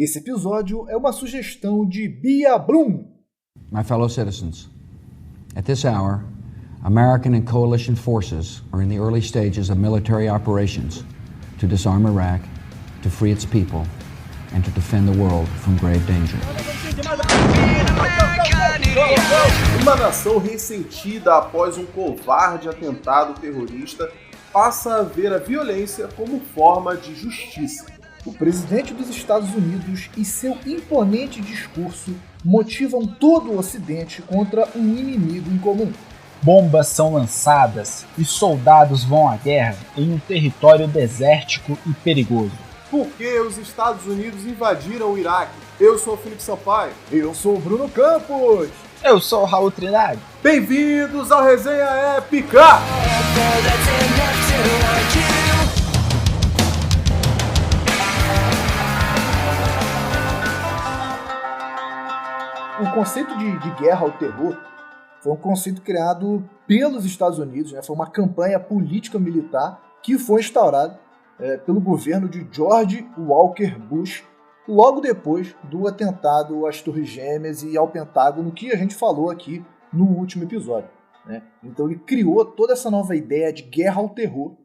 Esse episódio é uma sugestão de Bia Blum. My fellow citizens, at this hour, American and coalition forces are in the early stages of military operations to disarm Iraq, to free its people, and to defend the world from grave danger. Uma nação ressentida após um covarde atentado terrorista passa a ver a violência como forma de justiça. O presidente dos Estados Unidos e seu imponente discurso motivam todo o Ocidente contra um inimigo em comum. Bombas são lançadas e soldados vão à guerra em um território desértico e perigoso. Por que os Estados Unidos invadiram o Iraque? Eu sou o Felipe Sampaio. Eu sou o Bruno Campos. Eu sou o Raul Trindade. Bem-vindos ao Resenha Épica! O conceito de guerra ao terror foi um conceito criado pelos Estados Unidos, né? Foi uma campanha política-militar que foi instaurada pelo governo de George Walker Bush logo depois do atentado às Torres Gêmeas e ao Pentágono, que a gente falou aqui no último episódio, né? Então ele criou toda essa nova ideia de guerra ao terror,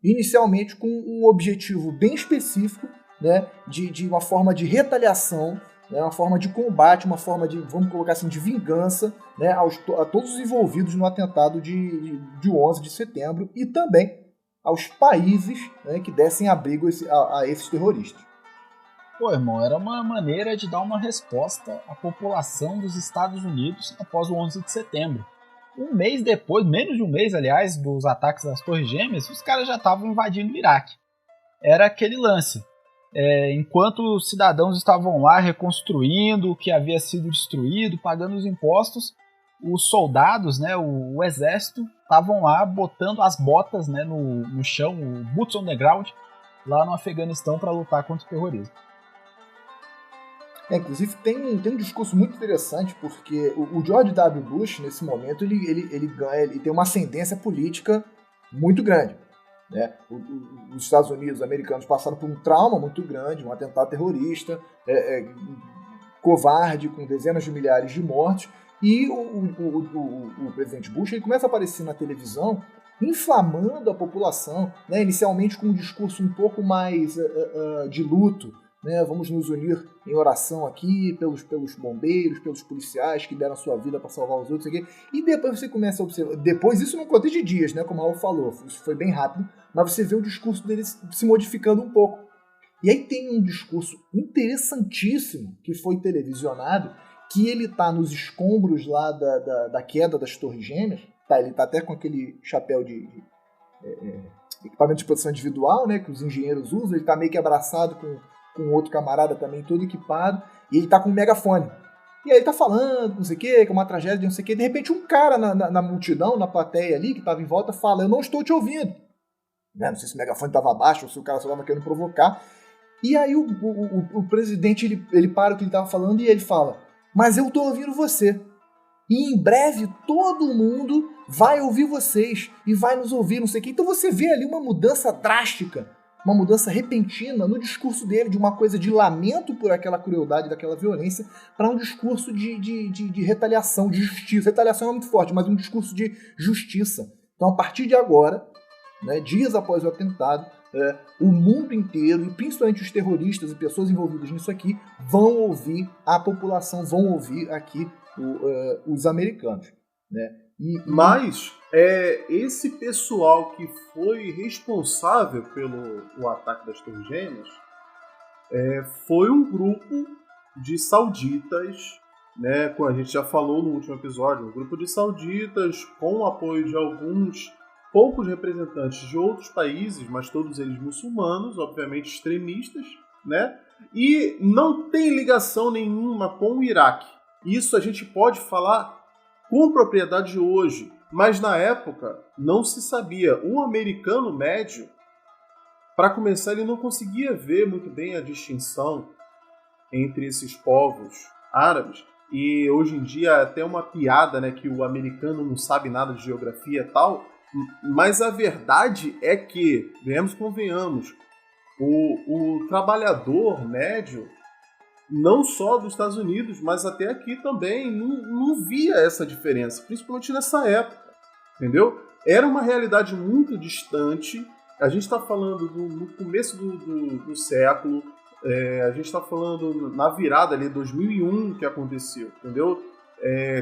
inicialmente com um objetivo bem específico, né? de uma forma de retaliação, uma forma de combate, uma forma de, vamos colocar assim, de vingança, né, a todos os envolvidos no atentado de 11 de setembro e também aos países, né, que dessem abrigo a esses terroristas. Pô, irmão, era uma maneira de dar uma resposta à população dos Estados Unidos após o 11 de setembro. Um mês depois, menos de um mês, aliás, dos ataques às Torres Gêmeas, os caras já estavam invadindo o Iraque. Era aquele lance. Enquanto os cidadãos estavam lá reconstruindo o que havia sido destruído, pagando os impostos, os soldados, né, o exército, estavam lá botando as botas, né, no chão, o boots on the ground, lá no Afeganistão para lutar contra o terrorismo. Inclusive tem um discurso muito interessante, porque o George W. Bush, nesse momento, ele tem uma ascendência política muito grande. Né? Os Estados Unidos, os americanos, passaram por um trauma muito grande, um atentado terrorista, covarde, com dezenas de milhares de mortes, e o presidente Bush ele começa a aparecer na televisão inflamando a população, né? Inicialmente com um discurso um pouco mais de luto, né? Vamos nos unir em oração aqui pelos bombeiros, pelos policiais que deram a sua vida para salvar os outros, e depois você começa a observar, depois isso num contexto de dias, né? Como o Raul falou, isso foi bem rápido, mas você vê o discurso dele se modificando um pouco. E aí tem um discurso interessantíssimo que foi televisionado, que ele tá nos escombros lá da queda das Torres Gêmeas, tá? Ele tá até com aquele chapéu de equipamento de proteção individual, né? Que os engenheiros usam, ele tá meio que abraçado com outro camarada também, todo equipado, e ele tá com um megafone. E aí ele tá falando, não sei o que é uma tragédia, não sei o que. De repente um cara na multidão, na plateia ali, que tava em volta, fala: eu não estou te ouvindo. Não sei se o megafone tava abaixo ou se o cara só tava querendo provocar. E aí o presidente, ele para o que ele tava falando e ele fala: mas eu tô ouvindo você. E em breve todo mundo vai ouvir vocês e vai nos ouvir, não sei o que. Então você vê ali uma mudança drástica, uma mudança repentina no discurso dele, de uma coisa de lamento por aquela crueldade, daquela violência, para um discurso de retaliação, de justiça. Retaliação é muito forte, mas um discurso de justiça. Então, a partir de agora, né, dias após o atentado, o mundo inteiro, e principalmente os terroristas e pessoas envolvidas nisso aqui, vão ouvir a população, vão ouvir aqui os americanos, né? Mas esse pessoal que foi responsável pelo ataque das Torres Gêmeas foi um grupo de sauditas, né, como a gente já falou no último episódio, um grupo de sauditas com o apoio de alguns poucos representantes de outros países, mas todos eles muçulmanos, obviamente extremistas, né, e não tem ligação nenhuma com o Iraque. Isso a gente pode falar com propriedade hoje, mas na época não se sabia. O americano médio, para começar, ele não conseguia ver muito bem a distinção entre esses povos árabes, e hoje em dia é até uma piada, né, que o americano não sabe nada de geografia e tal, mas a verdade é que, venhamos convenhamos, o trabalhador médio não só dos Estados Unidos, mas até aqui também, não via essa diferença, principalmente nessa época, entendeu? Era uma realidade muito distante. A gente está falando no começo do século, a gente está falando na virada ali, 2001 que aconteceu, entendeu?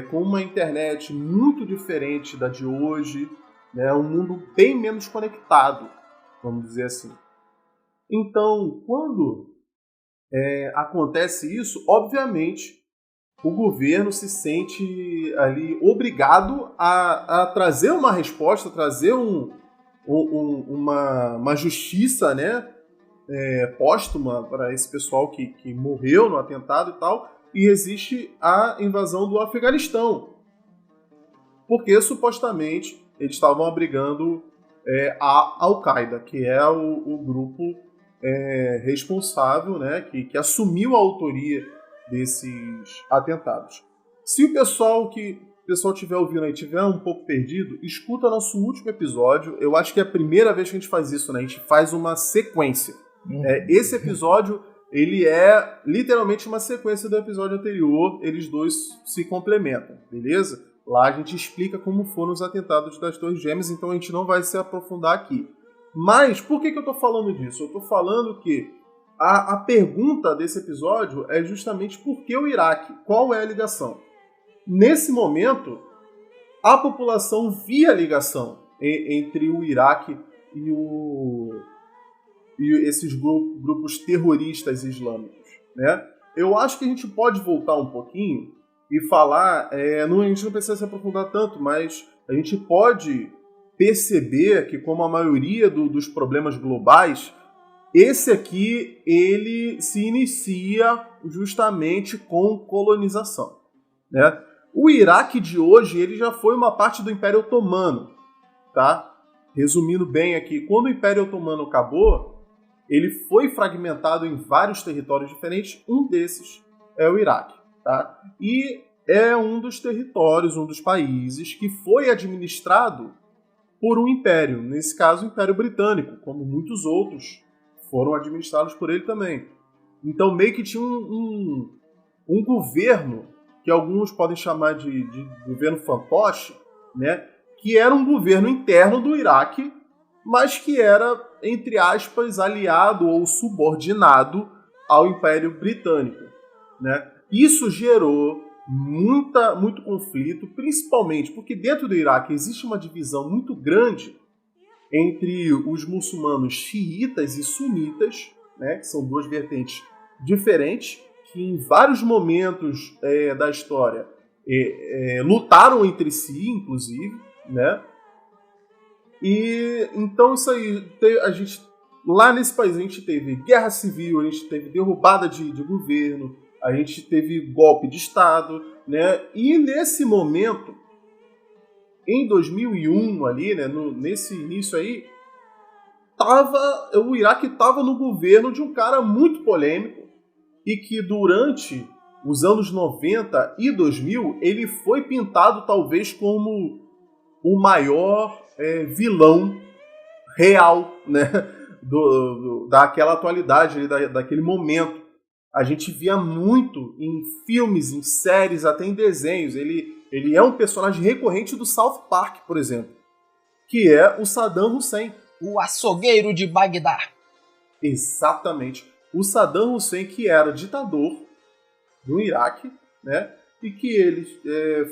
Com uma internet muito diferente da de hoje, né? Um mundo bem menos conectado, vamos dizer assim. Então, quando acontece isso, obviamente, o governo se sente ali obrigado a trazer uma resposta, trazer uma justiça, né, póstuma para esse pessoal que morreu no atentado e tal, e existe a invasão do Afeganistão, porque supostamente eles estavam abrigando a Al-Qaeda, que é o grupo responsável, né, que assumiu a autoria desses atentados. Se o pessoal estiver ouvindo aí estiver um pouco perdido, escuta nosso último episódio. Eu acho que é a primeira vez que a gente faz isso, né? A gente faz uma sequência. Esse episódio, ele é literalmente uma sequência do episódio anterior. Eles dois se complementam, beleza? Lá a gente explica como foram os atentados das Torres Gêmeas, então a gente não vai se aprofundar aqui. Mas por que eu estou falando disso? Eu estou falando que a pergunta desse episódio é justamente por que o Iraque? Qual é a ligação? Nesse momento, a população via a ligação entre o Iraque e esses grupos terroristas islâmicos, né? Eu acho que a gente pode voltar um pouquinho e falar, a gente não precisa se aprofundar tanto, mas a gente pode perceber que, como a maioria dos problemas globais, esse aqui, ele se inicia justamente com colonização, né? O Iraque de hoje, ele já foi uma parte do Império Otomano, tá? Resumindo bem aqui, quando o Império Otomano acabou, ele foi fragmentado em vários territórios diferentes, um desses é o Iraque, tá? E é um dos territórios, um dos países que foi administrado por um império, nesse caso o Império Britânico, como muitos outros foram administrados por ele também. Então meio que tinha um governo, que alguns podem chamar de governo fantoche, né? Que era um governo interno do Iraque, mas que era, entre aspas, aliado ou subordinado ao Império Britânico, né? Isso gerou muito conflito, principalmente porque dentro do Iraque existe uma divisão muito grande entre os muçulmanos xiitas e sunitas, né, que são duas vertentes diferentes, que em vários momentos da história lutaram entre si, inclusive, né? E então isso aí, lá nesse país a gente teve guerra civil, a gente teve derrubada de governo, a gente teve golpe de Estado, né? E nesse momento, em 2001 ali, né, nesse início aí, o Iraque estava no governo de um cara muito polêmico e que durante os anos 90 e 2000 ele foi pintado talvez como o maior vilão real, né, daquela atualidade, daquele momento. A gente via muito em filmes, em séries, até em desenhos. Ele é um personagem recorrente do South Park, por exemplo, que é o Saddam Hussein. O açougueiro de Bagdá. Exatamente. O Saddam Hussein, que era ditador do Iraque, né? E que ele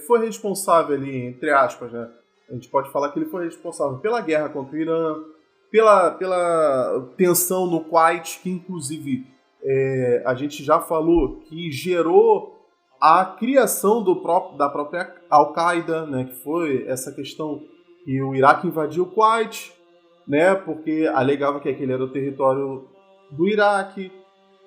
foi responsável ali, entre aspas, né? A gente pode falar que ele foi responsável pela guerra contra o Irã, pela tensão no Kuwait, que inclusive a gente já falou que gerou a criação da própria Al-Qaeda, né? Que foi essa questão que o Iraque invadiu o Kuwait, né? Porque alegava que aquele era o território do Iraque,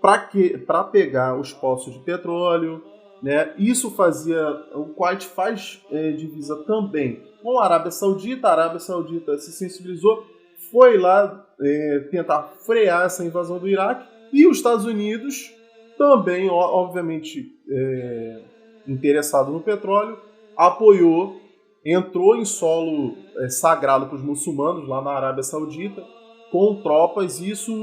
para pegar os poços de petróleo, né? Isso fazia... O Kuwait faz divisa também com a Arábia Saudita se sensibilizou, foi lá tentar frear essa invasão do Iraque, e os Estados Unidos também, obviamente, interessado no petróleo, apoiou, entrou em solo sagrado para os muçulmanos, lá na Arábia Saudita, com tropas, isso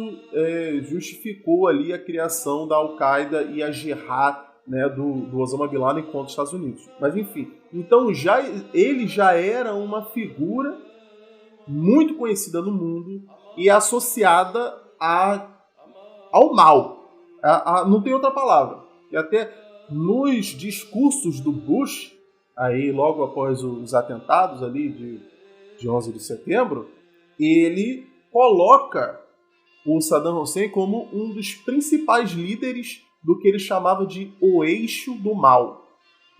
justificou ali a criação da Al-Qaeda e a Jihad, né, do Osama Bin Laden contra os Estados Unidos. Mas enfim, então ele já era uma figura muito conhecida no mundo e associada ao mal. Não tem outra palavra. E até nos discursos do Bush, aí logo após os atentados ali de 11 de setembro, ele coloca o Saddam Hussein como um dos principais líderes do que ele chamava de o eixo do mal,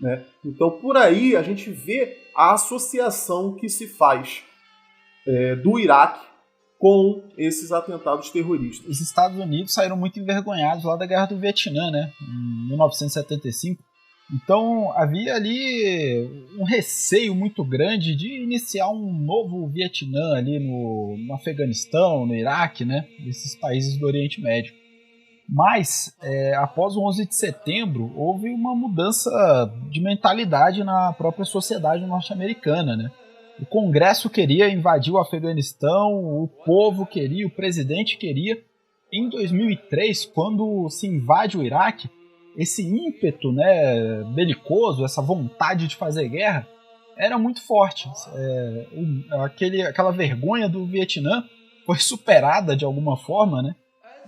né? Então, por aí, a gente vê a associação que se faz do Iraque com esses atentados terroristas. Os Estados Unidos saíram muito envergonhados lá da Guerra do Vietnã, né? Em 1975. Então, havia ali um receio muito grande de iniciar um novo Vietnã ali no Afeganistão, no Iraque, né? Esses países do Oriente Médio. Mas, após o 11 de setembro, houve uma mudança de mentalidade na própria sociedade norte-americana, né? O Congresso queria invadir o Afeganistão, o povo queria, o presidente queria. Em 2003, quando se invade o Iraque, esse ímpeto, né, belicoso, essa vontade de fazer guerra, era muito forte. Aquela vergonha do Vietnã foi superada de alguma forma, né?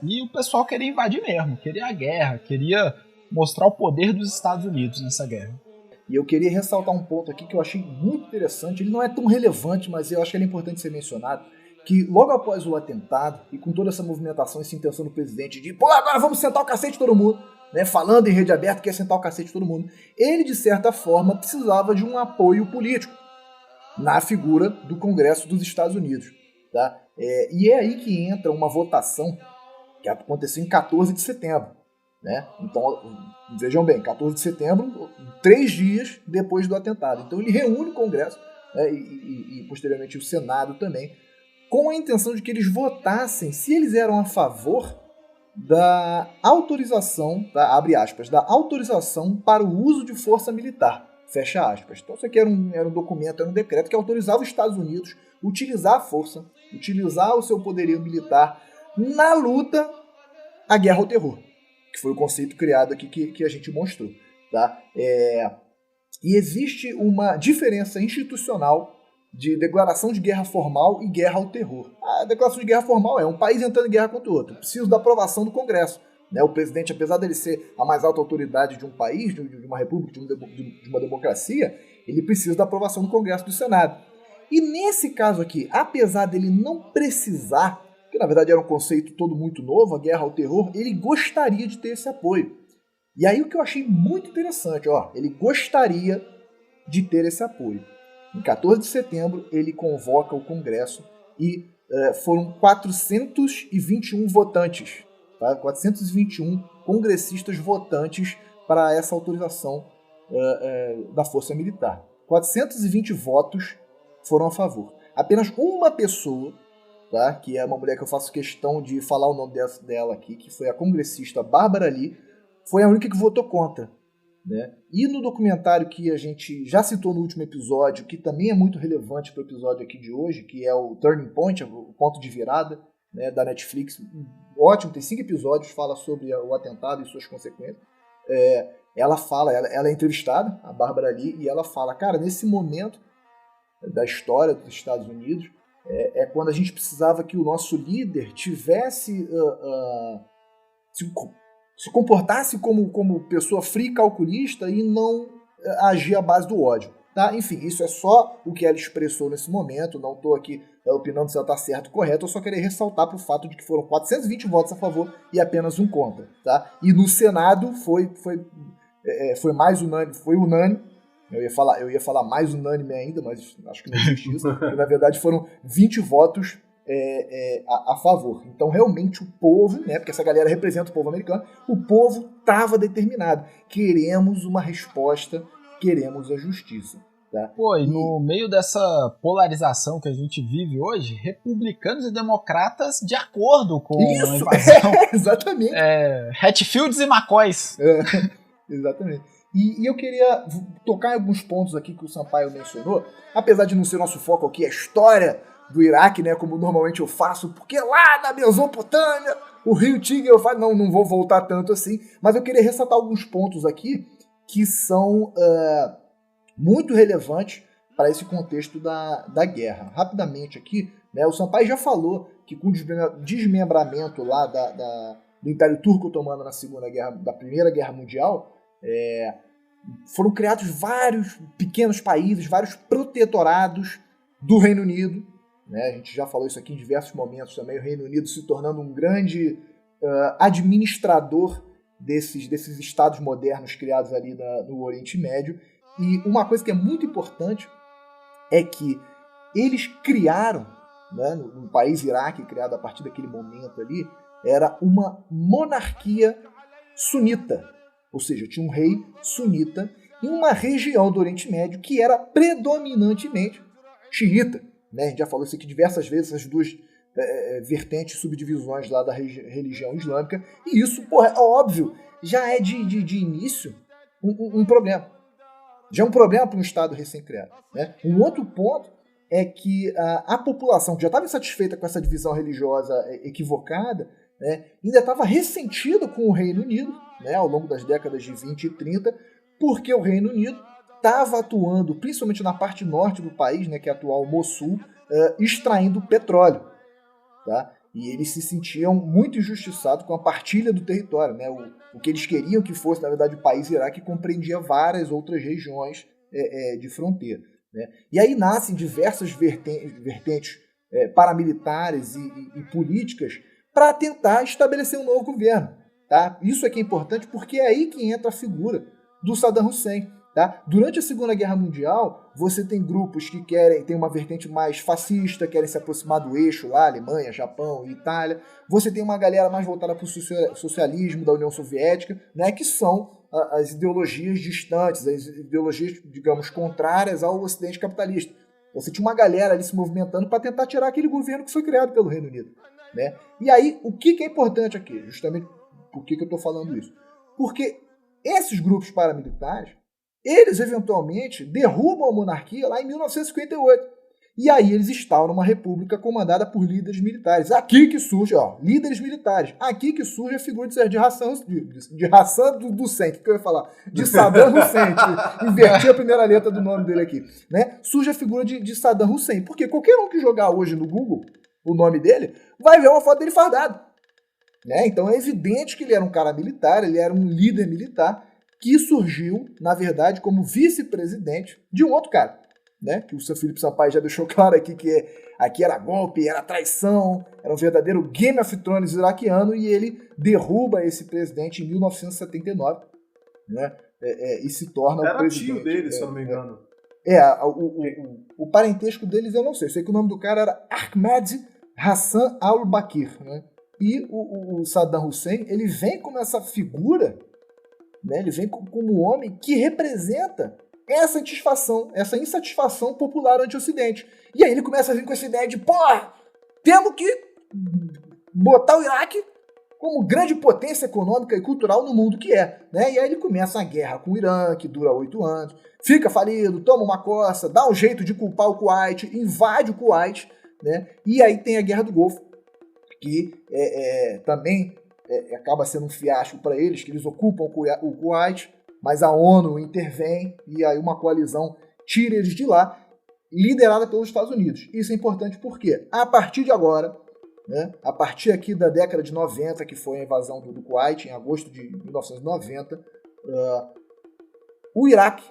E o pessoal queria invadir mesmo, queria a guerra, queria mostrar o poder dos Estados Unidos nessa guerra. E eu queria ressaltar um ponto aqui que eu achei muito interessante, ele não é tão relevante, mas eu acho que ele é importante ser mencionado, que logo após o atentado, e com toda essa movimentação, essa intenção do presidente de agora vamos sentar o cacete de todo mundo, né, falando em rede aberta que ia sentar o cacete de todo mundo, ele de certa forma precisava de um apoio político na figura do Congresso dos Estados Unidos. Tá? E é aí que entra uma votação que aconteceu em 14 de setembro. Né? Então, vejam bem, 14 de setembro, 3 dias depois do atentado. Então ele reúne o Congresso, né, e posteriormente o Senado também, com a intenção de que eles votassem se eles eram a favor da autorização, tá, abre aspas, da autorização para o uso de força militar, fecha aspas. Então isso aqui era um documento, era um decreto que autorizava os Estados Unidos a utilizar a força, utilizar o seu poderio militar na luta à guerra ao terror, que foi o conceito criado aqui que a gente mostrou. Tá? E existe uma diferença institucional de declaração de guerra formal e guerra ao terror. A declaração de guerra formal é um país entrando em guerra contra o outro. Precisa da aprovação do Congresso. Né? O presidente, apesar dele ser a mais alta autoridade de um país, de uma república, de uma democracia, ele precisa da aprovação do Congresso e do Senado. E nesse caso aqui, apesar dele não precisar, que na verdade era um conceito todo muito novo, a guerra ao terror, ele gostaria de ter esse apoio. E aí o que eu achei muito interessante, ele gostaria de ter esse apoio. Em 14 de setembro, ele convoca o Congresso e foram 421 votantes, tá? 421 congressistas votantes para essa autorização da força militar. 420 votos foram a favor. Apenas uma pessoa, tá? Que é uma mulher que eu faço questão de falar o nome dela aqui, que foi a congressista Barbara Lee, foi a única que votou contra. Né? E no documentário que a gente já citou no último episódio, que também é muito relevante para o episódio aqui de hoje, que é o Turning Point, o ponto de virada, né, da Netflix, ótimo, tem 5 episódios, fala sobre o atentado e suas consequências. Ela fala, ela é entrevistada, a Barbara Lee, e ela fala, cara, nesse momento da história dos Estados Unidos, quando a gente precisava que o nosso líder tivesse se comportasse como pessoa fria e calculista e não agir à base do ódio. Tá? Enfim, isso é só o que ela expressou nesse momento, não estou aqui opinando se ela está certo ou correto, eu só queria ressaltar para o fato de que foram 420 votos a favor e apenas um contra. Tá? E no Senado foi mais unânime, foi unânime, eu ia falar mais unânime ainda, mas acho que não existe isso, porque na verdade foram 20 votos a favor. Então realmente o povo, né, porque essa galera representa o povo americano, o povo estava determinado. Queremos uma resposta, queremos a justiça. Tá? E no meio dessa polarização que a gente vive hoje, republicanos e democratas de acordo com isso, a invasão. Exatamente. Hatfields e McCoys. Exatamente. E eu queria tocar em alguns pontos aqui que o Sampaio mencionou, apesar de não ser nosso foco aqui, a história do Iraque, né, como normalmente eu faço, porque lá na Mesopotâmia, o rio Tigre, eu falo, não vou voltar tanto assim, mas eu queria ressaltar alguns pontos aqui que são muito relevantes para esse contexto da guerra. Rapidamente aqui, né, o Sampaio já falou que com o desmembramento lá do Império Turco Otomano da Primeira Guerra Mundial, foram criados vários pequenos países, vários protetorados do Reino Unido, né? A gente já falou isso aqui em diversos momentos também, o Reino Unido se tornando um grande administrador desses estados modernos criados ali no Oriente Médio. E uma coisa que é muito importante é que eles criaram, né, no país Iraque, criado a partir daquele momento ali, era uma monarquia sunita. Ou seja, tinha um rei sunita em uma região do Oriente Médio que era predominantemente xiita. Né? A gente já falou isso aqui diversas vezes, essas duas vertentes, subdivisões lá da religião islâmica. E isso, porra, é óbvio, já é de início um problema. Já é um problema para um Estado recém-criado. Né? Um outro ponto é que a população, que já estava insatisfeita com essa divisão religiosa equivocada, né, ainda estava ressentida com o Reino Unido, né, ao longo das décadas de 20 e 30, porque o Reino Unido estava atuando, principalmente na parte norte do país, né, que é a atual Mossul, extraindo petróleo. Tá? E eles se sentiam muito injustiçados com a partilha do território. Né? O que eles queriam que fosse, na verdade, o país Iraque compreendia várias outras regiões de fronteira. Né? E aí nascem diversas vertentes paramilitares e políticas para tentar estabelecer um novo governo. Tá? Isso aqui é importante porque é aí que entra a figura do Saddam Hussein. Tá? Durante a Segunda Guerra Mundial, você tem grupos que tem uma vertente mais fascista, querem se aproximar do eixo lá, Alemanha, Japão e Itália. Você tem uma galera mais voltada para o socialismo da União Soviética, né, que são as ideologias distantes, as ideologias, digamos, contrárias ao Ocidente capitalista. Você tinha uma galera ali se movimentando para tentar tirar aquele governo que foi criado pelo Reino Unido. Né? E aí, o que é importante aqui? Justamente por que eu estou falando isso? Porque esses grupos paramilitares, eles eventualmente derrubam a monarquia lá em 1958. E aí eles instauram uma república comandada por líderes militares. Aqui que surge, líderes militares. Aqui que surge a figura de Hassan Hussein, que eu ia falar? De Saddam Hussein. Inverti a primeira letra do nome dele aqui. Né? Surge a figura de Saddam Hussein. Porque qualquer um que jogar hoje no Google o nome dele, vai ver uma foto dele fardado. Né? Então é evidente que ele era um cara militar, ele era um líder militar, que surgiu, na verdade, como vice-presidente de um outro cara, né? Que o seu Felipe Sampaio já deixou claro aqui que aqui era golpe, era traição, era um verdadeiro Game of Thrones iraquiano, e ele derruba esse presidente em 1979, né? E se torna o presidente. Era tio dele, se eu não me engano. O parentesco deles eu não sei. Eu sei que o nome do cara era Ahmed Hassan al-Bakir, né? E o Saddam Hussein, ele vem como essa figura, né? Ele vem como um homem que representa essa insatisfação popular anti-Ocidente. E aí ele começa a vir com essa ideia de, temos que botar o Iraque como grande potência econômica e cultural no mundo que é. Né? E aí ele começa a guerra com o Irã, que dura 8 anos, fica falido, toma uma coça, dá um jeito de culpar o Kuwait, invade o Kuwait, né? E aí tem a Guerra do Golfo, que também acaba sendo um fiasco para eles, que eles ocupam o Kuwait, mas a ONU intervém e aí uma coalizão tira eles de lá, liderada pelos Estados Unidos. Isso é importante porque, a partir de agora, né, a partir aqui da década de 90, que foi a invasão do Kuwait, em agosto de 1990, o Iraque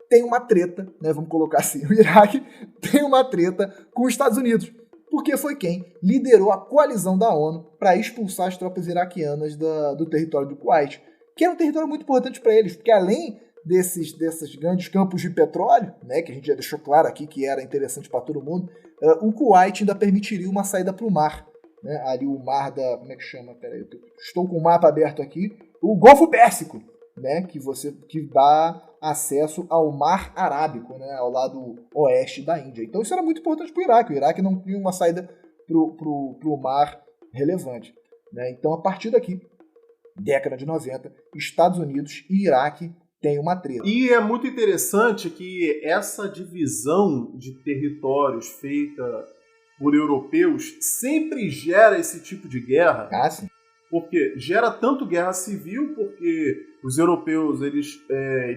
tem uma treta, né, vamos colocar assim, o Iraque tem uma treta com os Estados Unidos, porque foi quem liderou a coalizão da ONU para expulsar as tropas iraquianas do território do Kuwait, que era um território muito importante para eles, porque além desses grandes campos de petróleo, né, que a gente já deixou claro aqui que era interessante para todo mundo, o Kuwait ainda permitiria uma saída para o mar. Né, ali o mar como é que chama? Peraí, estou com o mapa aberto aqui. O Golfo Pérsico, né, que dá acesso ao Mar Arábico, né, ao lado oeste da Índia. Então isso era muito importante para o Iraque. O Iraque não tinha uma saída para o mar relevante. Né? Então, a partir daqui, década de 90, Estados Unidos e Iraque tem uma treta. E é muito interessante que essa divisão de territórios feita por europeus sempre gera esse tipo de guerra. Ah, sim. Porque gera tanto guerra civil, porque os europeus eles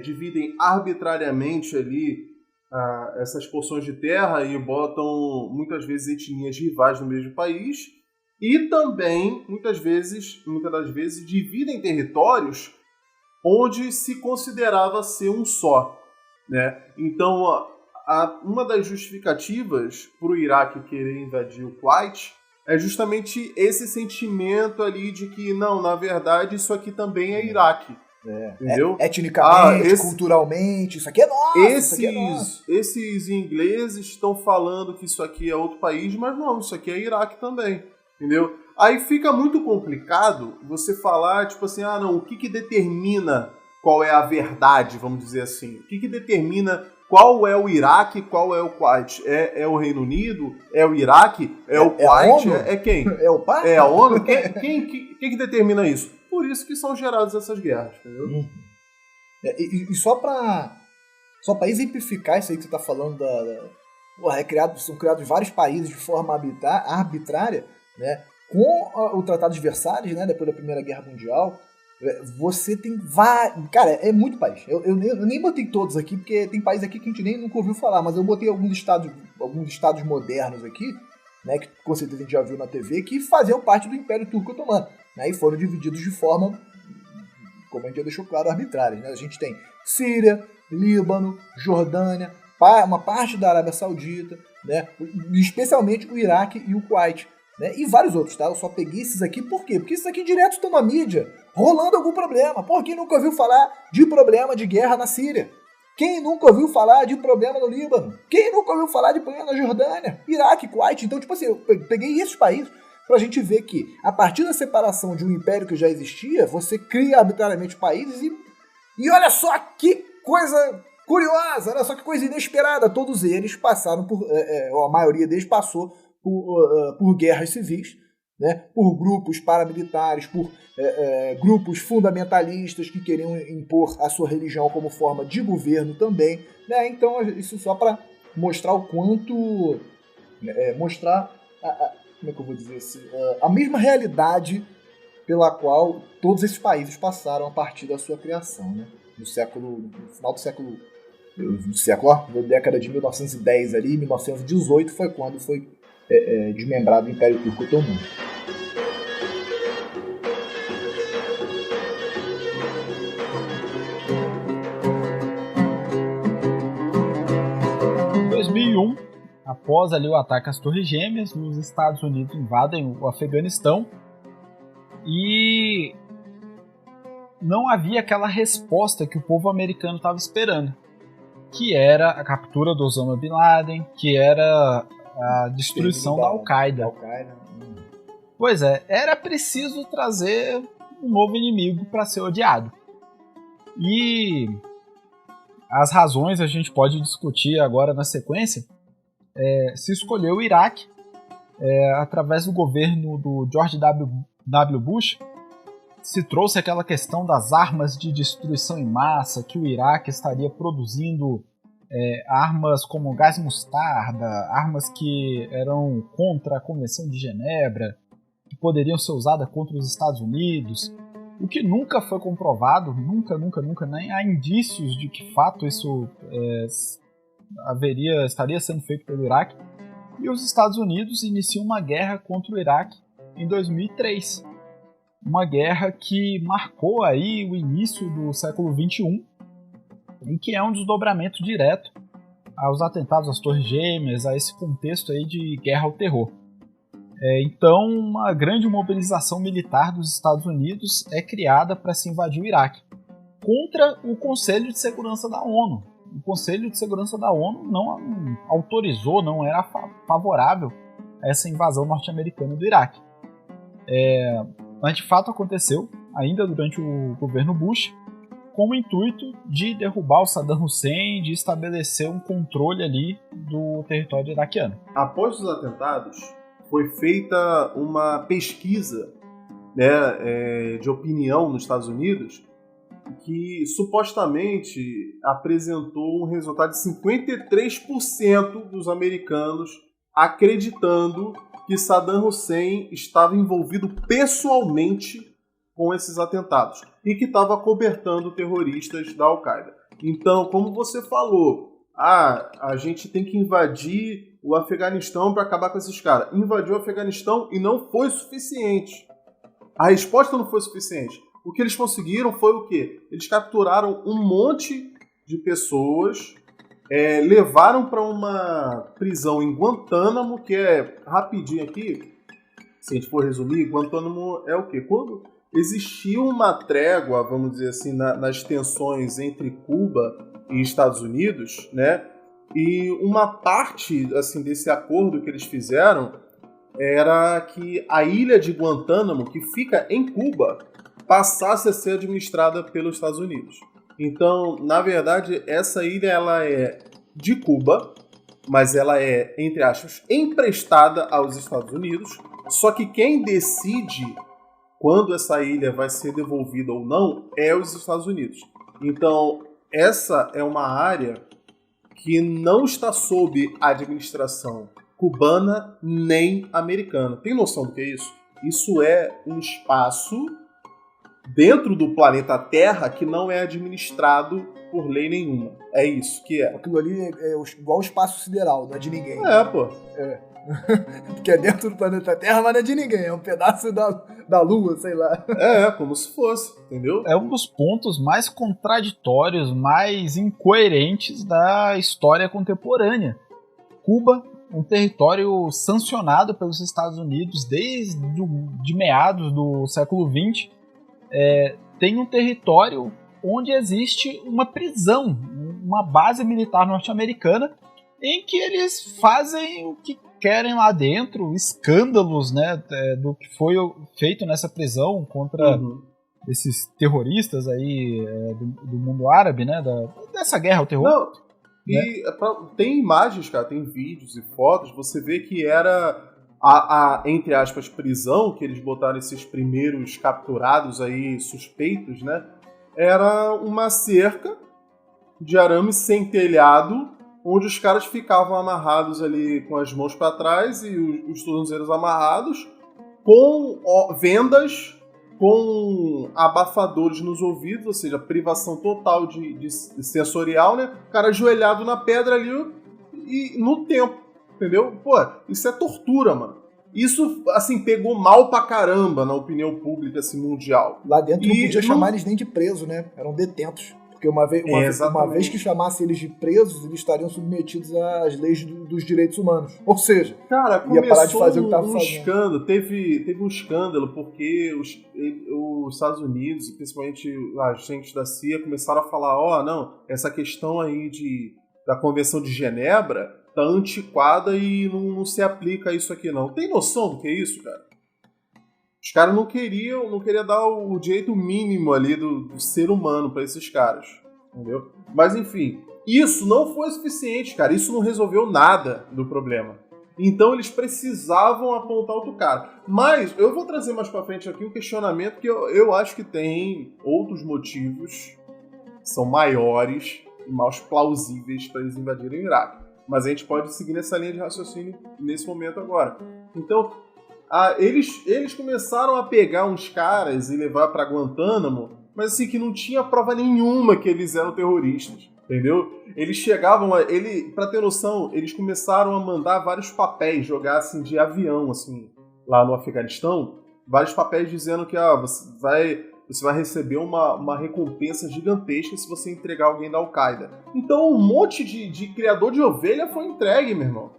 dividem arbitrariamente ali essas porções de terra e botam muitas vezes etnias rivais no mesmo país, e também muitas das vezes dividem territórios onde se considerava ser um só, né? Então, uma das justificativas para o Iraque querer invadir o Kuwait é justamente esse sentimento ali de que, não, na verdade, isso aqui também é Iraque. Entendeu? Etnicamente, culturalmente, isso aqui é nosso, isso aqui é nosso. Esses ingleses estão falando que isso aqui é outro país, mas não, isso aqui é Iraque também, entendeu? Aí fica muito complicado você falar, tipo assim, não, o que determina qual é a verdade, vamos dizer assim? O que determina qual é o Iraque, qual é o Kuwait? É o Reino Unido? É o Iraque? É o Kuwait? É quem? É o Papa? É a ONU? Quem que determina isso? Por isso que são geradas essas guerras, entendeu? E só pra exemplificar isso aí que você tá falando são criados vários países de forma arbitrária, né? Com o Tratado de Versalhes, né, depois da Primeira Guerra Mundial, você tem vários... Cara, é muito país. Eu nem botei todos aqui, porque tem países aqui que a gente nunca ouviu falar, mas eu botei alguns estados modernos aqui, né, que com certeza a gente já viu na TV, que faziam parte do Império Turco-Otomano, né, e foram divididos de forma, como a gente já deixou claro, arbitrária. Né? A gente tem Síria, Líbano, Jordânia, uma parte da Arábia Saudita, né, especialmente o Iraque e o Kuwait. Né? E vários outros, tá? Eu só peguei esses aqui, por quê? Porque esses aqui direto estão na mídia, rolando algum problema. Por quem nunca ouviu falar de problema de guerra na Síria? Quem nunca ouviu falar de problema no Líbano? Quem nunca ouviu falar de problema na Jordânia? Iraque, Kuwait? Então, tipo assim, eu peguei esses países pra gente ver que, a partir da separação de um império que já existia, você cria arbitrariamente países e olha só que coisa curiosa, olha só que coisa inesperada. Todos eles passaram por, a maioria deles passou por guerras civis, né, por grupos paramilitares, por grupos fundamentalistas que queriam impor a sua religião como forma de governo também. Né? Então, isso só para mostrar o quanto... mostrar, como é que eu vou dizer assim, a mesma realidade pela qual todos esses países passaram a partir da sua criação. Né? No final do século... da década de 1910 ali, 1918 foi quando foi desmembrado o Império Turco-Otomano. Em 2001, após ali o ataque às Torres Gêmeas, os Estados Unidos invadem o Afeganistão e não havia aquela resposta que o povo americano estava esperando, que era a captura do Osama Bin Laden, que era a destruição da Al-Qaeda. Pois é, era preciso trazer um novo inimigo para ser odiado. E as razões a gente pode discutir agora na sequência. Se escolheu o Iraque através do governo do George W. Bush. Se trouxe aquela questão das armas de destruição em massa, que o Iraque estaria produzindo armas como gás mostarda, armas que eram contra a Convenção de Genebra, que poderiam ser usadas contra os Estados Unidos, o que nunca foi comprovado, nunca, nem há indícios de que fato isso estaria sendo feito pelo Iraque. E os Estados Unidos iniciam uma guerra contra o Iraque em 2003. Uma guerra que marcou aí o início do século XXI, e que é um desdobramento direto aos atentados às Torres Gêmeas, a esse contexto aí de guerra ao terror. Então, uma grande mobilização militar dos Estados Unidos é criada para se invadir o Iraque, contra o Conselho de Segurança da ONU. O Conselho de Segurança da ONU não autorizou, não era favorável a essa invasão norte-americana do Iraque. Mas de fato aconteceu, ainda durante o governo Bush, com o intuito de derrubar o Saddam Hussein, de estabelecer um controle ali do território iraquiano. Após os atentados, foi feita uma pesquisa, né, de opinião nos Estados Unidos, que supostamente apresentou um resultado de 53% dos americanos acreditando que Saddam Hussein estava envolvido pessoalmente com esses atentados e que estava cobertando terroristas da Al-Qaeda. Então, como você falou, a gente tem que invadir o Afeganistão para acabar com esses caras. Invadiu o Afeganistão e não foi suficiente. A resposta não foi suficiente. O que eles conseguiram foi o quê? Eles capturaram um monte de pessoas, levaram para uma prisão em Guantánamo, que é, rapidinho aqui, se a gente for resumir, Guantánamo é o quê? Quando existia uma trégua, vamos dizer assim, nas tensões entre Cuba e Estados Unidos, né? E uma parte assim, desse acordo que eles fizeram era que a ilha de Guantánamo, que fica em Cuba, passasse a ser administrada pelos Estados Unidos. Então, na verdade, essa ilha ela é de Cuba, mas ela é, entre aspas, emprestada aos Estados Unidos, só que quem decide quando essa ilha vai ser devolvida ou não é os Estados Unidos. Então, essa é uma área que não está sob a administração cubana nem americana. Tem noção do que é isso? Isso é um espaço dentro do planeta Terra que não é administrado por lei nenhuma. É isso que é. Aquilo ali é igual o espaço sideral, não é de ninguém. Pô. Porque é dentro do planeta Terra, mas não é de ninguém. É um pedaço da Lua, sei lá. Como se fosse, entendeu? É um dos pontos mais contraditórios, mais incoerentes da história contemporânea. Cuba, um território sancionado pelos Estados Unidos desde de meados do século XX, tem um território onde existe uma prisão, uma base militar norte-americana, em que eles fazem o que querem lá dentro, escândalos, né, do que foi feito nessa prisão contra esses terroristas aí do mundo árabe, né, dessa guerra ao terror. Não, e tem imagens, cara, tem vídeos e fotos, você vê que era a entre aspas, prisão, que eles botaram esses primeiros capturados aí, suspeitos, né, era uma cerca de arame sem telhado, onde os caras ficavam amarrados ali com as mãos para trás e os tornozelos amarrados, com vendas, com abafadores nos ouvidos, ou seja, privação total de sensorial, né? O cara ajoelhado na pedra ali e no tempo, entendeu? Pô, isso é tortura, mano. Isso, assim, pegou mal pra caramba na opinião pública, assim, mundial. Lá dentro não podia chamar eles nem de preso, né? Eram detentos. Porque uma vez que chamasse eles de presos, eles estariam submetidos às leis dos direitos humanos. Ou seja, cara, ia parar de fazer o que estava fazendo. Escândalo, teve um escândalo porque os Estados Unidos, e principalmente os agentes da CIA, começaram a falar, não, essa questão aí da Convenção de Genebra tá antiquada e não se aplica a isso aqui, não. Tem noção do que é isso, cara? Os caras não queriam dar o direito mínimo ali do ser humano para esses caras, entendeu? Mas enfim, isso não foi suficiente, cara. Isso não resolveu nada do problema. Então eles precisavam apontar outro cara. Mas eu vou trazer mais para frente aqui um questionamento que eu acho que tem outros motivos que são maiores e mais plausíveis para eles invadirem o Iraque. Mas a gente pode seguir nessa linha de raciocínio nesse momento agora. Então, eles começaram a pegar uns caras e levar para Guantánamo, mas assim, que não tinha prova nenhuma que eles eram terroristas, entendeu? Eles chegavam, pra ter noção, eles começaram a mandar vários papéis, jogar assim de avião, assim, lá no Afeganistão, vários papéis dizendo que você vai receber uma recompensa gigantesca se você entregar alguém da Al-Qaeda. Então um monte de criador de ovelha foi entregue, meu irmão.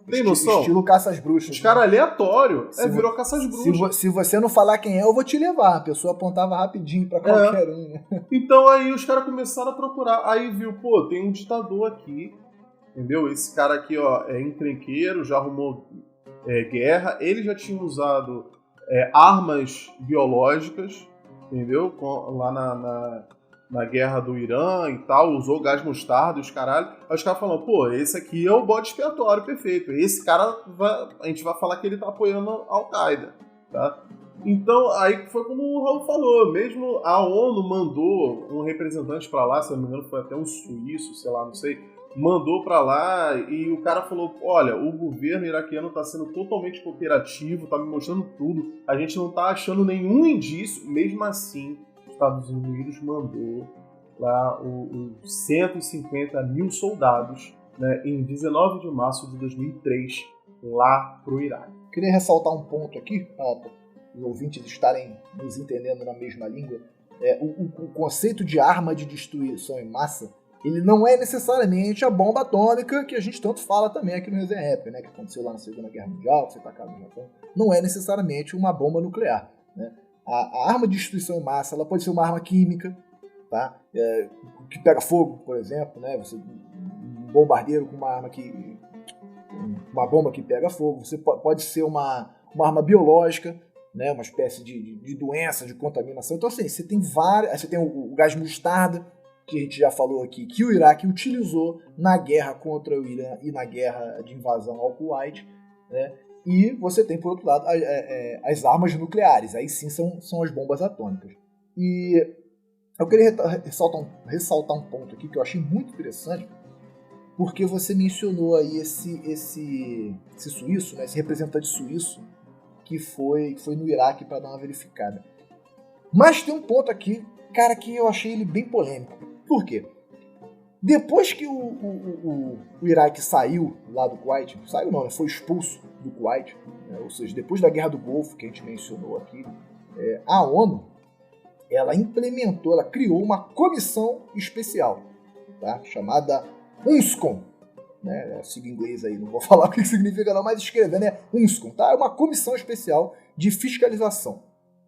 Tem noção? Estilo caça às bruxas. Os caras aleatório. Virou caça às bruxas. Se você não falar quem é, eu vou te levar. A pessoa apontava rapidinho pra qualquer um. Né? Então aí os caras começaram a procurar. Aí viu, tem um ditador aqui. Entendeu? Esse cara aqui, é encrenqueiro, já arrumou guerra. Ele já tinha usado armas biológicas, entendeu? Lá na guerra do Irã e tal, usou gás mostarda e os caralho. Aí os caras falam, esse aqui é o bode expiatório perfeito. Esse cara, a gente vai falar que ele tá apoiando a Al-Qaeda, tá? Então, aí foi como o Raul falou, mesmo a ONU mandou um representante pra lá, se não me engano foi até um suíço, sei lá, não sei, mandou pra lá e o cara falou, olha, o governo iraquiano tá sendo totalmente cooperativo, tá me mostrando tudo, a gente não tá achando nenhum indício, mesmo assim, os Estados Unidos mandou lá os 150 mil soldados, né, em 19 de março de 2003, lá pro Iraque. Queria ressaltar um ponto aqui, para os ouvintes estarem nos entendendo na mesma língua. O conceito de arma de destruição em massa, ele não é necessariamente a bomba atômica que a gente tanto fala também aqui no Resenha Rap, né, que aconteceu lá na Segunda Guerra Mundial, que foi atacado no Japão. Não é necessariamente uma bomba nuclear, né? A arma de destruição em massa, ela pode ser uma arma química, tá? Que pega fogo, por exemplo, né? Um bombardeiro com uma bomba que pega fogo. Você pode ser uma arma biológica, né? Uma espécie de doença, de contaminação. Então, assim, você tem várias. Você tem o gás mostarda, que a gente já falou aqui, que o Iraque utilizou na guerra contra o Irã e na guerra de invasão ao Kuwait, né? E você tem, por outro lado, as armas nucleares. Aí sim são as bombas atômicas. E eu queria ressaltar um ponto aqui que eu achei muito interessante, porque você mencionou aí esse suíço, né, esse representante suíço que foi no Iraque para dar uma verificada. Mas tem um ponto aqui, cara, que eu achei ele bem polêmico. Por quê? Depois que o Iraque saiu lá do Kuwait, saiu não, né, foi expulso do Kuwait, né, ou seja, depois da Guerra do Golfo, que a gente mencionou aqui, a ONU, ela criou uma comissão especial, tá, chamada UNSCOM, né, a sigla em inglês aí, não vou falar o que significa não, mas escrevendo é UNSCOM, tá, é uma comissão especial de fiscalização,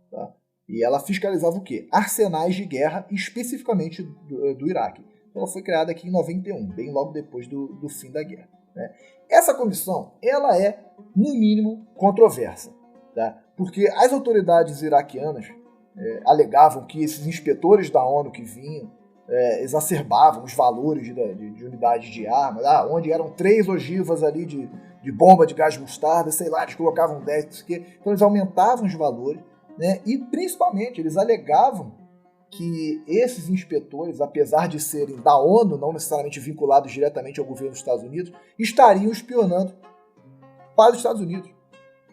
tá, e ela fiscalizava o quê? Arsenais de guerra, especificamente do Iraque. Ela foi criada aqui em 91, bem logo depois do fim da guerra, né. Essa comissão, ela é, no mínimo, controversa, tá, porque as autoridades iraquianas alegavam que esses inspetores da ONU que vinham exacerbavam os valores de unidades de armas, onde eram 3 ogivas ali de bomba de gás mostarda, sei lá, eles colocavam 10, então eles aumentavam os valores, né? E principalmente eles alegavam que esses inspetores, apesar de serem da ONU, não necessariamente vinculados diretamente ao governo dos Estados Unidos, estariam espionando para os Estados Unidos.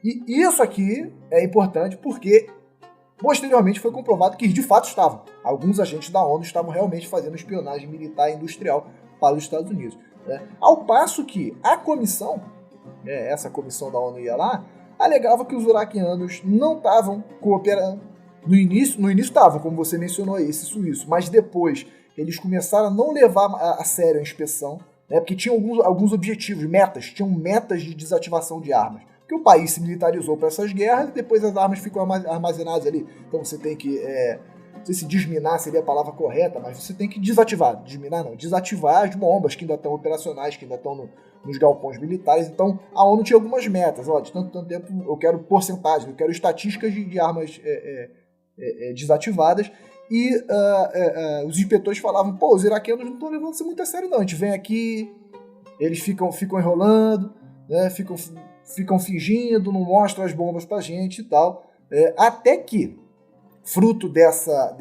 E isso aqui é importante porque posteriormente foi comprovado que de fato estavam. Alguns agentes da ONU estavam realmente fazendo espionagem militar e industrial para os Estados Unidos, né? Ao passo que a comissão, essa comissão da ONU ia lá, alegava que os iraquianos não estavam cooperando. No início estavam, como você mencionou aí, esse suíço, mas depois eles começaram a não levar a sério a inspeção, né? Porque tinham alguns objetivos, metas de desativação de armas. Que o país se militarizou para essas guerras e depois as armas ficam armazenadas ali. Então você tem que, não sei se desminar seria a palavra correta, mas você tem que desativar. Desminar não, desativar as bombas que ainda estão operacionais, que ainda estão nos galpões militares. Então a ONU tinha algumas metas. De tanto tempo eu quero porcentagem, eu quero estatísticas de armas desativadas. E os inspetores falavam, os iraquianos não estão levando isso muito a sério não. A gente vem aqui, eles ficam enrolando, né, ficam fingindo, não mostram as bombas pra gente e tal. Até que, fruto dessa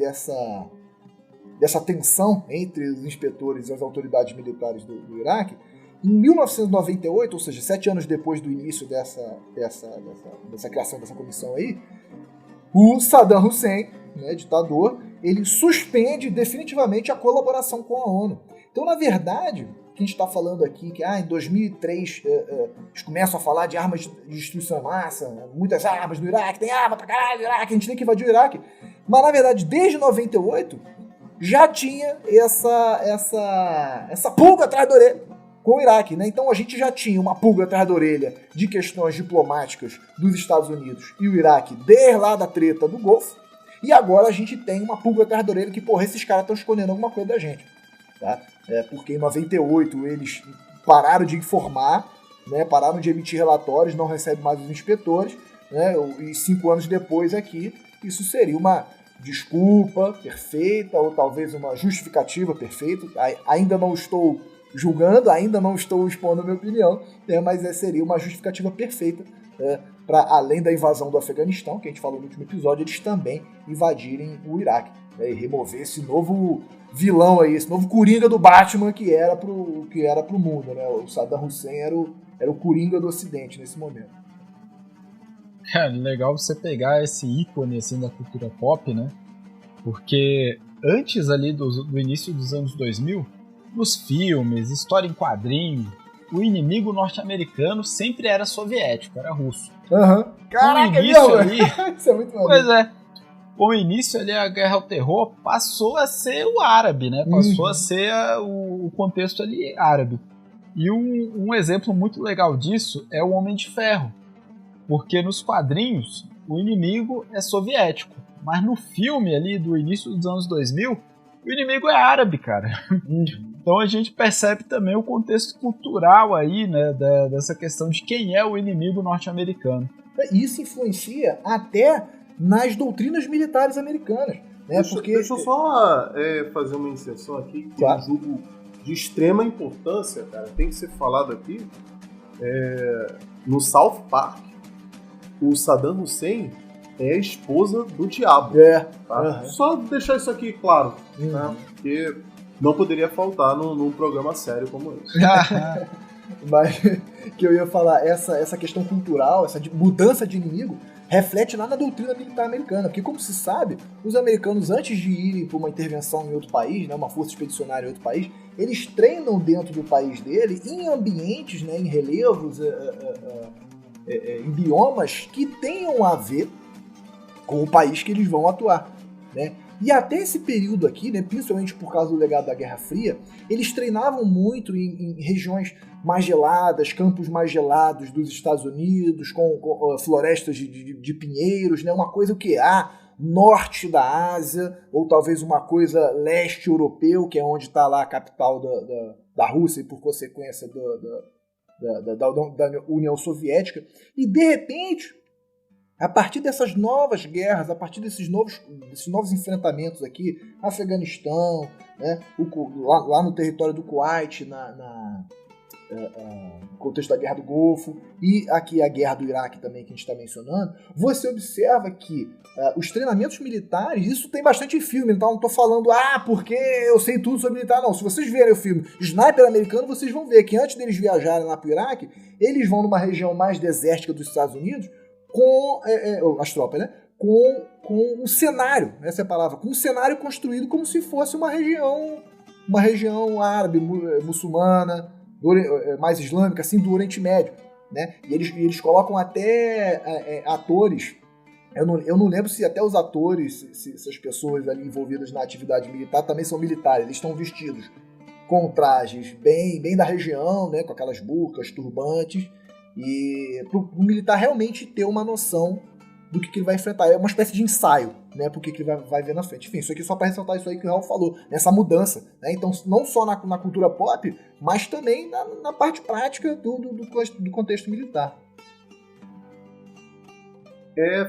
tensão entre os inspetores e as autoridades militares do Iraque, em 1998, ou seja, 7 anos depois do início dessa criação dessa comissão aí, o Saddam Hussein, né, ditador, ele suspende definitivamente a colaboração com a ONU. Então, na verdade, o que a gente está falando aqui, que em 2003 eles começam a falar de armas de destruição em massa, muitas armas no Iraque, tem arma pra caralho no Iraque, a gente tem que invadir o Iraque. Mas, na verdade, desde 98, já tinha essa pulga atrás da orelha com o Iraque, né? Então a gente já tinha uma pulga atrás da orelha de questões diplomáticas dos Estados Unidos e o Iraque desde lá da treta do Golfo, e agora a gente tem uma pulga atrás da orelha que, esses caras estão escondendo alguma coisa da gente, tá? Porque em 98 eles pararam de informar, né? Pararam de emitir relatórios, não recebem mais os inspetores, né? E 5 anos depois aqui, isso seria uma desculpa perfeita, ou talvez uma justificativa perfeita. Ainda não estou julgando, ainda não estou expondo a minha opinião, mas seria uma justificativa perfeita para, além da invasão do Afeganistão, que a gente falou no último episódio, eles também invadirem o Iraque, né, e remover esse novo vilão aí, esse novo Coringa do Batman que era pro mundo, né? O Saddam Hussein era o Coringa do Ocidente nesse momento. É legal você pegar esse ícone assim da cultura pop, né? Porque antes ali do início dos anos 2000, nos filmes, história em quadrinho, o inimigo norte-americano sempre era soviético, era russo. Caraca, início ali, isso é muito maluco. Pois é. Com o início ali, a guerra ao terror passou a ser o árabe, né? Passou a ser o contexto ali árabe. E um exemplo muito legal disso é o Homem de Ferro. Porque nos quadrinhos, o inimigo é soviético. Mas no filme ali do início dos anos 2000, o inimigo é árabe, cara. Então a gente percebe também o contexto cultural aí, né? Dessa questão de quem é o inimigo norte-americano. Isso influencia até nas doutrinas militares americanas. Né? Deixa eu só fazer uma inserção aqui, que claro. Eu julgo de extrema importância, cara, tem que ser falado aqui. No South Park, o Saddam Hussein é a esposa do diabo. Tá? Só deixar isso aqui claro, né? Porque não poderia faltar num programa sério como esse. Mas que eu ia falar, essa questão cultural, essa mudança de inimigo, reflete lá na doutrina militar americana, porque como se sabe, os americanos antes de irem para uma intervenção em outro país, né, uma força expedicionária em outro país, eles treinam dentro do país dele em ambientes, né, em relevos, em biomas que tenham a ver com o país que eles vão atuar, né? E até esse período aqui, né, principalmente por causa do legado da Guerra Fria, eles treinavam muito em regiões mais geladas, campos mais gelados dos Estados Unidos, com florestas de pinheiros, né, uma coisa que norte da Ásia, ou talvez uma coisa leste europeu, que é onde está lá a capital da Rússia e por consequência da União Soviética. E de repente, a partir dessas novas guerras, a partir desses novos enfrentamentos aqui, Afeganistão, né, lá no território do Kuwait, no contexto da Guerra do Golfo, e aqui a Guerra do Iraque também, que a gente está mencionando, você observa que os treinamentos militares, isso tem bastante filme, então não estou falando, porque eu sei tudo sobre militar, não. Se vocês verem o filme Sniper Americano, vocês vão ver que antes deles viajarem lá para o Iraque, eles vão numa região mais desértica dos Estados Unidos, com as tropas, né? Com um cenário, essa é a palavra, com um cenário construído como se fosse uma região árabe, muçulmana, mais islâmica, assim, do Oriente Médio, né? E eles colocam até atores, eu não lembro se até os atores, se as pessoas ali envolvidas na atividade militar também são militares, eles estão vestidos com trajes bem da região, né? Com aquelas burcas, turbantes, e para o militar realmente ter uma noção do que ele vai enfrentar. É uma espécie de ensaio, né, porque ele vai ver na frente. Enfim, isso aqui só para ressaltar isso aí que o Raul falou, nessa mudança, né? Então, não só na cultura pop, mas também na parte prática do contexto militar.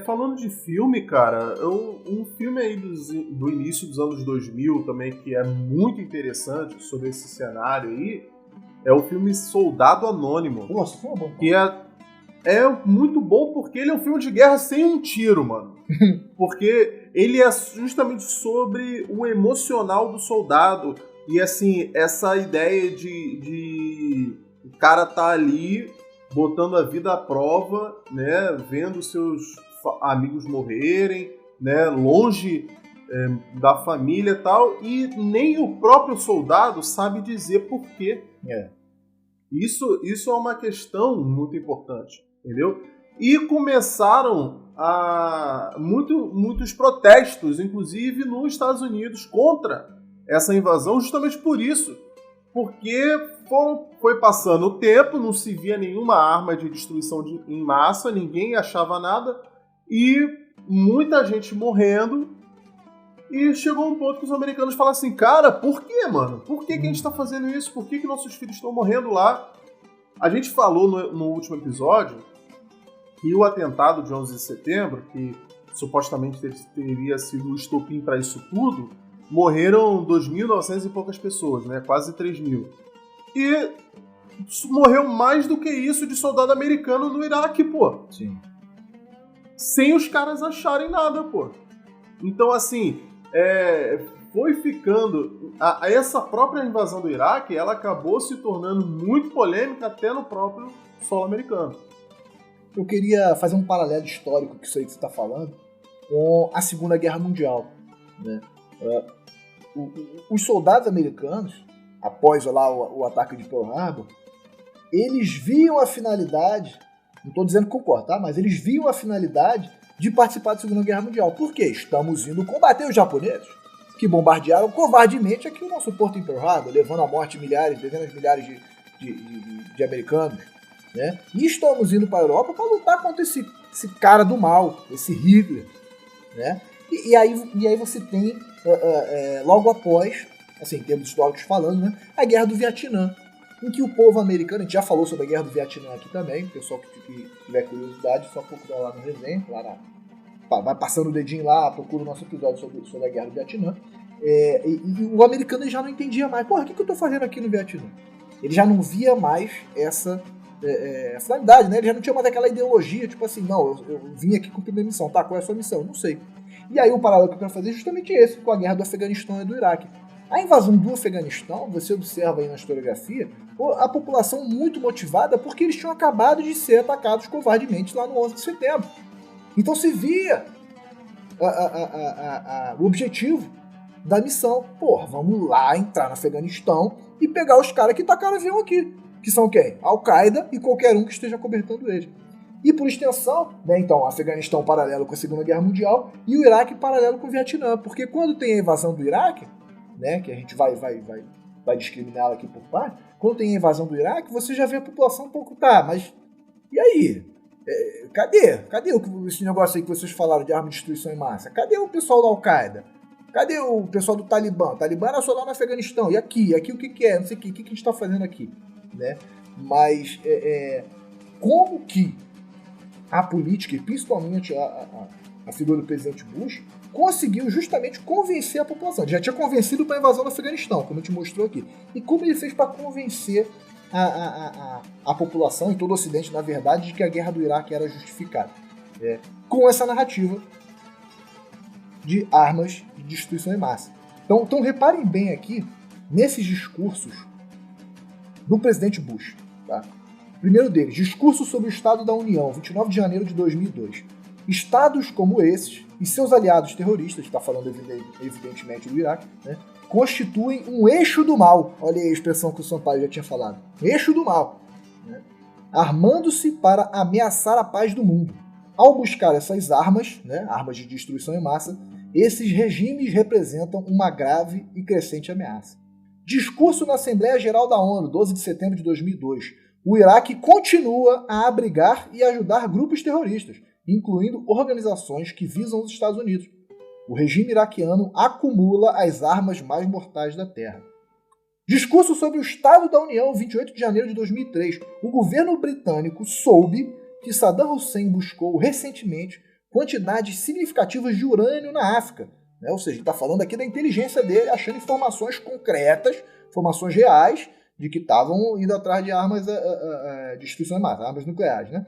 Falando de filme, cara, um filme aí do início dos anos 2000 também, que é muito interessante sobre esse cenário aí, é o filme Soldado Anônimo. Nossa, foi bom. Que é muito bom porque ele é um filme de guerra sem um tiro, mano. Porque ele é justamente sobre o emocional do soldado. E assim, essa ideia de o cara tá ali botando a vida à prova, né? Vendo seus amigos morrerem, né? Longe da família e tal. E nem o próprio soldado sabe dizer por quê. Isso é uma questão muito importante, entendeu? E começaram muitos protestos, inclusive nos Estados Unidos, contra essa invasão, justamente por isso. Porque foi passando o tempo, não se via nenhuma arma de destruição em massa, ninguém achava nada, e muita gente morrendo. E chegou um ponto que os americanos falaram assim, cara, por que, mano? Por que a gente tá fazendo isso? Por que nossos filhos estão morrendo lá? A gente falou no último episódio que o atentado de 11 de setembro, que supostamente teria sido o estopim para isso tudo, morreram 2.900 e poucas pessoas, né? Quase 3.000. E morreu mais do que isso de soldado americano no Iraque, pô. Sim. sem os caras acharem nada, pô. Então, assim, foi ficando... essa própria invasão do Iraque, ela acabou se tornando muito polêmica até no próprio solo americano. Eu queria fazer um paralelo histórico com isso aí que você está falando com a Segunda Guerra Mundial, né? Os soldados americanos, após lá o ataque de Pearl Harbor, eles viam a finalidade, não estou dizendo que concordo, tá? Mas eles viam a finalidade de participar da Segunda Guerra Mundial. Por quê? Estamos indo combater os japoneses, que bombardearam covardemente aqui o nosso porto em Pearl Harbor, levando à morte milhares, dezenas de milhares de americanos, né? E estamos indo para a Europa para lutar contra esse cara do mal, esse Hitler, né? E aí você tem, logo após, assim, em termos históricos falando, né, a Guerra do Vietnã, em que o povo americano, a gente já falou sobre a Guerra do Vietnã aqui também, o pessoal que tiver curiosidade, só procurar lá no resenha, vai passando o dedinho lá, procura o nosso episódio sobre a Guerra do Vietnã, e o americano já não entendia mais, porra, o que eu tô fazendo aqui no Vietnã? Ele já não via mais essa finalidade, né? Ele já não tinha mais aquela ideologia, tipo assim, não, eu vim aqui cumprir minha missão, tá, qual é a sua missão? Não sei. E aí o paralelo que eu quero fazer é justamente esse, com a guerra do Afeganistão e do Iraque. A invasão do Afeganistão, você observa aí na historiografia, a população muito motivada porque eles tinham acabado de ser atacados covardemente lá no 11 de setembro. Então se via o objetivo da missão. Porra, vamos lá entrar no Afeganistão e pegar os caras que tacaram avião aqui. Que são quem? Al-Qaeda e qualquer um que esteja cobertando ele. E por extensão, né, então, o Afeganistão paralelo com a Segunda Guerra Mundial e o Iraque paralelo com o Vietnã. Porque quando tem a invasão do Iraque, né, que a gente vai discriminá-la aqui por parte, quando tem a invasão do Iraque, você já vê a população um pouco, tá, mas e aí? Cadê esse negócio aí que vocês falaram de arma de destruição em massa? Cadê o pessoal da Al-Qaeda? Cadê o pessoal do Talibã? O Talibã era só lá no Afeganistão. E aqui o que é? Não sei o que a gente está fazendo aqui, né? Mas como que a política, e principalmente a figura do presidente Bush, conseguiu justamente convencer a população. Ele já tinha convencido para a invasão do Afeganistão, como a gente mostrou aqui. E como ele fez para convencer a população e todo o Ocidente, na verdade, de que a guerra do Iraque era justificada. Com essa narrativa de armas de destruição em massa. Então reparem bem aqui, nesses discursos do presidente Bush. Tá? Primeiro deles, discurso sobre o Estado da União, 29 de janeiro de 2002. Estados como esses e seus aliados terroristas, está falando evidentemente do Iraque, né, constituem um eixo do mal. Olha aí a expressão que o Sampaio já tinha falado. Eixo do mal. Né, armando-se para ameaçar a paz do mundo. Ao buscar essas armas, né, armas de destruição em massa, esses regimes representam uma grave e crescente ameaça. Discurso na Assembleia Geral da ONU, 12 de setembro de 2002. O Iraque continua a abrigar e ajudar grupos terroristas, incluindo organizações que visam os Estados Unidos. O regime iraquiano acumula as armas mais mortais da Terra. Discurso sobre o Estado da União, 28 de janeiro de 2003. O governo britânico soube que Saddam Hussein buscou recentemente quantidades significativas de urânio na África. Né? Ou seja, ele está falando aqui da inteligência dele, achando informações concretas, informações reais, de que estavam indo atrás de armas de destruição em massa, armas nucleares. Né?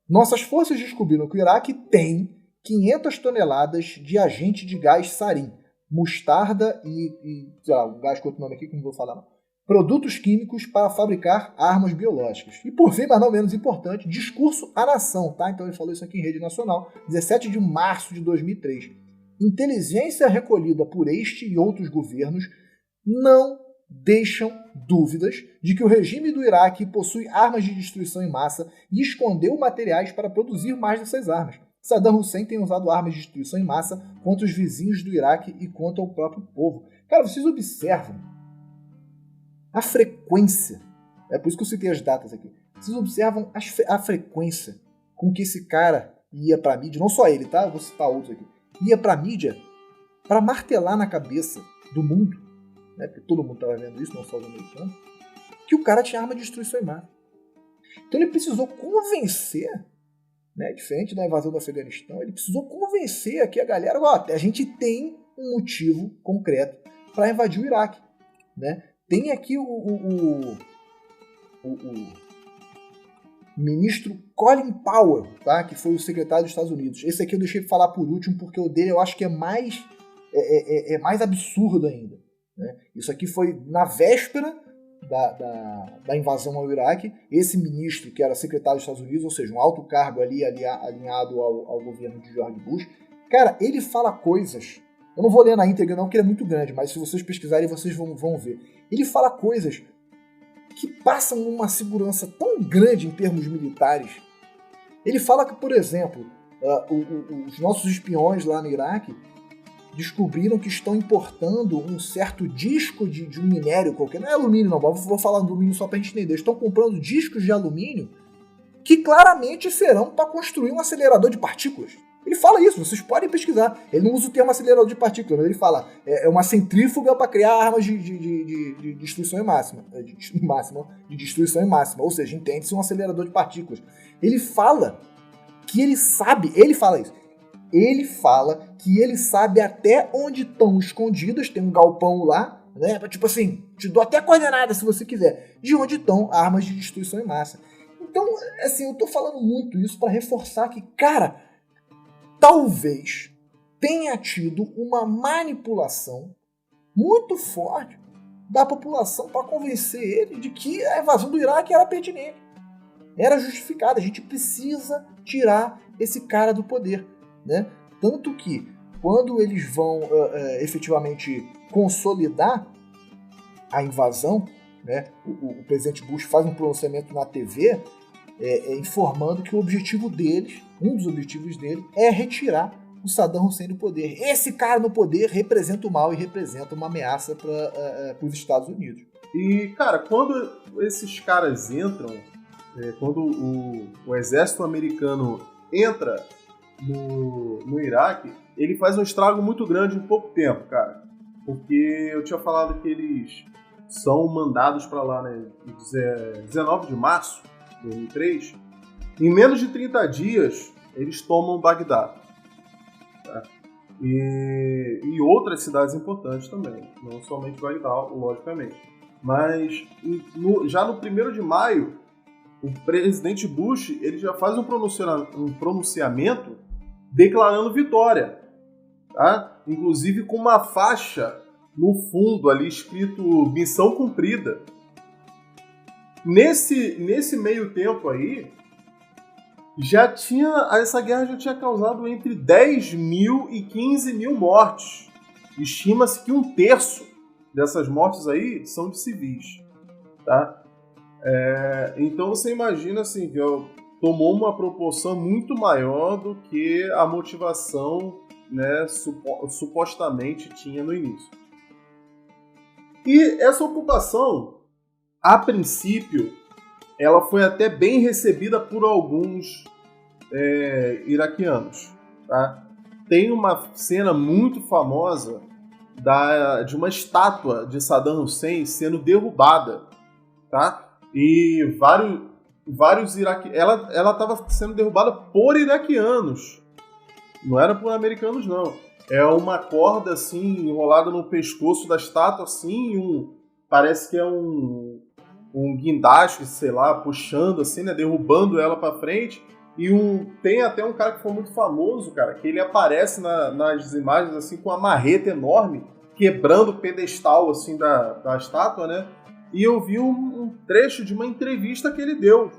Nossas forças descobriram que o Iraque tem 500 toneladas de agente de gás sarin, mostarda e sei lá, um gás com outro nome aqui que não vou falar não. Produtos químicos para fabricar armas biológicas. E por fim, mas não menos importante, discurso à nação, tá? Então ele falou isso aqui em rede nacional, 17 de março de 2003. Inteligência recolhida por este e outros governos não deixam dúvidas de que o regime do Iraque possui armas de destruição em massa e escondeu materiais para produzir mais dessas armas. Saddam Hussein tem usado armas de destruição em massa contra os vizinhos do Iraque e contra o próprio povo. Cara, vocês observam a frequência, é por isso que eu citei as datas aqui, vocês observam a frequência com que esse cara ia pra mídia, não só ele, tá? Eu vou citar outros aqui, ia pra mídia para martelar na cabeça do mundo, né? Porque todo mundo estava vendo isso, não só os americanos, que o cara tinha arma de destruição em massa. Então ele precisou convencer, né, diferente da invasão do Afeganistão, ele precisou convencer aqui a galera, ó, a gente tem um motivo concreto para invadir o Iraque, né? Tem aqui ministro Colin Powell, tá? Que foi o secretário dos Estados Unidos. Esse aqui eu deixei de falar por último, porque o dele eu acho que é mais absurdo ainda. Né? Isso aqui foi na véspera da invasão ao Iraque. Esse ministro, que era secretário dos Estados Unidos, ou seja, um alto cargo ali alinhado ao governo de George Bush, cara, ele fala coisas... Eu não vou ler na íntegra não, porque ele é muito grande, mas se vocês pesquisarem, vocês vão ver. Ele fala coisas que passam uma segurança tão grande em termos militares. Ele fala que, por exemplo, os nossos espiões lá no Iraque descobriram que estão importando um certo disco de um minério qualquer. Não é alumínio não, vou falar do alumínio só para a gente entender. Estão comprando discos de alumínio que claramente serão para construir um acelerador de partículas. Ele fala isso, vocês podem pesquisar. Ele não usa o termo acelerador de partículas, mas ele fala é uma centrífuga para criar armas de destruição em máxima. De destruição em máxima, ou seja, entende-se um acelerador de partículas. Ele fala que ele sabe, ele fala isso. Ele fala que ele sabe até onde estão escondidas, tem um galpão lá, né? Tipo assim, te dou até coordenada se você quiser, de onde estão armas de destruição em massa. Então, assim, eu tô falando muito isso para reforçar que, cara, talvez tenha tido uma manipulação muito forte da população para convencer ele de que a invasão do Iraque era pertinente, era justificada. A gente precisa tirar esse cara do poder, né? Tanto que quando eles vão efetivamente consolidar a invasão, né, o presidente Bush faz um pronunciamento na TV informando que o objetivo deles, um dos objetivos dele, é retirar o Saddam Hussein do poder. Esse cara no poder representa o mal e representa uma ameaça para os Estados Unidos. E, cara, quando esses caras entram, quando o exército americano entra no Iraque, ele faz um estrago muito grande em pouco tempo, cara. Porque eu tinha falado que eles são mandados para lá, né, 19 de março de 2003. Em menos de 30 dias, eles tomam Bagdá. Tá? E outras cidades importantes também. Não somente Bagdá, logicamente. Mas já no 1º de maio, o presidente Bush ele já faz um pronunciamento declarando vitória. Tá? Inclusive com uma faixa no fundo ali escrito missão cumprida. Nesse meio tempo aí, essa guerra já tinha causado entre 10 mil e 15 mil mortes. Estima-se que 1/3 dessas mortes aí são de civis. Tá? Então você imagina assim, que tomou uma proporção muito maior do que a motivação, né, supostamente tinha no início. E essa ocupação, a princípio, ela foi até bem recebida por alguns iraquianos. Tá? Tem uma cena muito famosa de uma estátua de Saddam Hussein sendo derrubada. Tá? E vários iraquianos... Ela estava sendo derrubada por iraquianos. Não era por americanos, não. É uma corda assim, enrolada no pescoço da estátua, assim, parece que é um guindaste, sei lá, puxando assim, né, derrubando ela pra frente. E tem até um cara que foi muito famoso, cara, que ele aparece nas imagens assim com uma marreta enorme, quebrando o pedestal assim da estátua, né? E eu vi um trecho de uma entrevista que ele deu.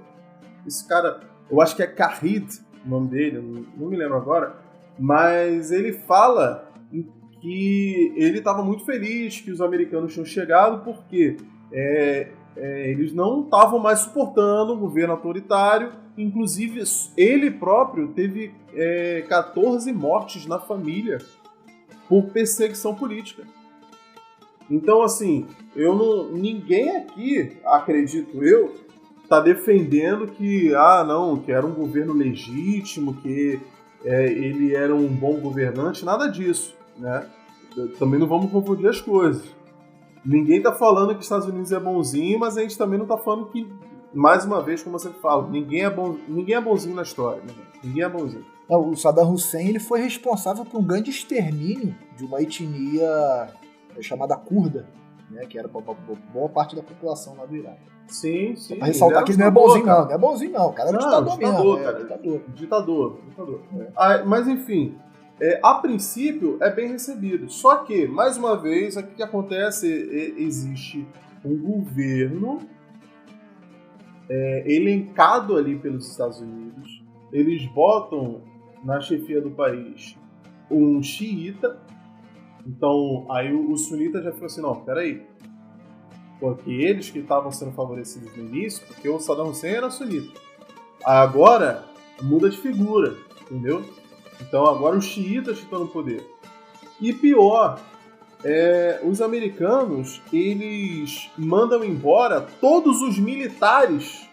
Esse cara, eu acho que é Khalid, o nome dele, não me lembro agora. Mas ele fala que ele estava muito feliz que os americanos tinham chegado porque eles não estavam mais suportando o governo autoritário. Inclusive, ele próprio teve 14 mortes na família por perseguição política. Então, assim, ninguém aqui, acredito eu, está defendendo que era um governo legítimo, que ele era um bom governante, nada disso, né? Também não vamos confundir as coisas. Ninguém está falando que os Estados Unidos é bonzinho, mas a gente também não está falando que, mais uma vez, como eu sempre falo, ninguém é bonzinho na história. Né? Ninguém é bonzinho. Não, o Saddam Hussein ele foi responsável por um grande extermínio de uma etnia chamada curda, né, que era boa parte da população lá do Iraque. Sim. Pra ressaltar que ele não é bonzinho, não. Não é bonzinho, não. O cara era ditador mesmo. Cara. Ditador. Mas, enfim, a princípio é bem recebido. Só que, mais uma vez, o que acontece? Existe um governo elencado ali pelos Estados Unidos. Eles botam na chefia do país um xiita. Então, aí o sunita já ficou assim, não, peraí. Porque eles que estavam sendo favorecidos no início, porque o Saddam Hussein era sunita. Agora, muda de figura, entendeu? Então, agora os xiitas estão no poder. E pior, os americanos, eles mandam embora todos os militares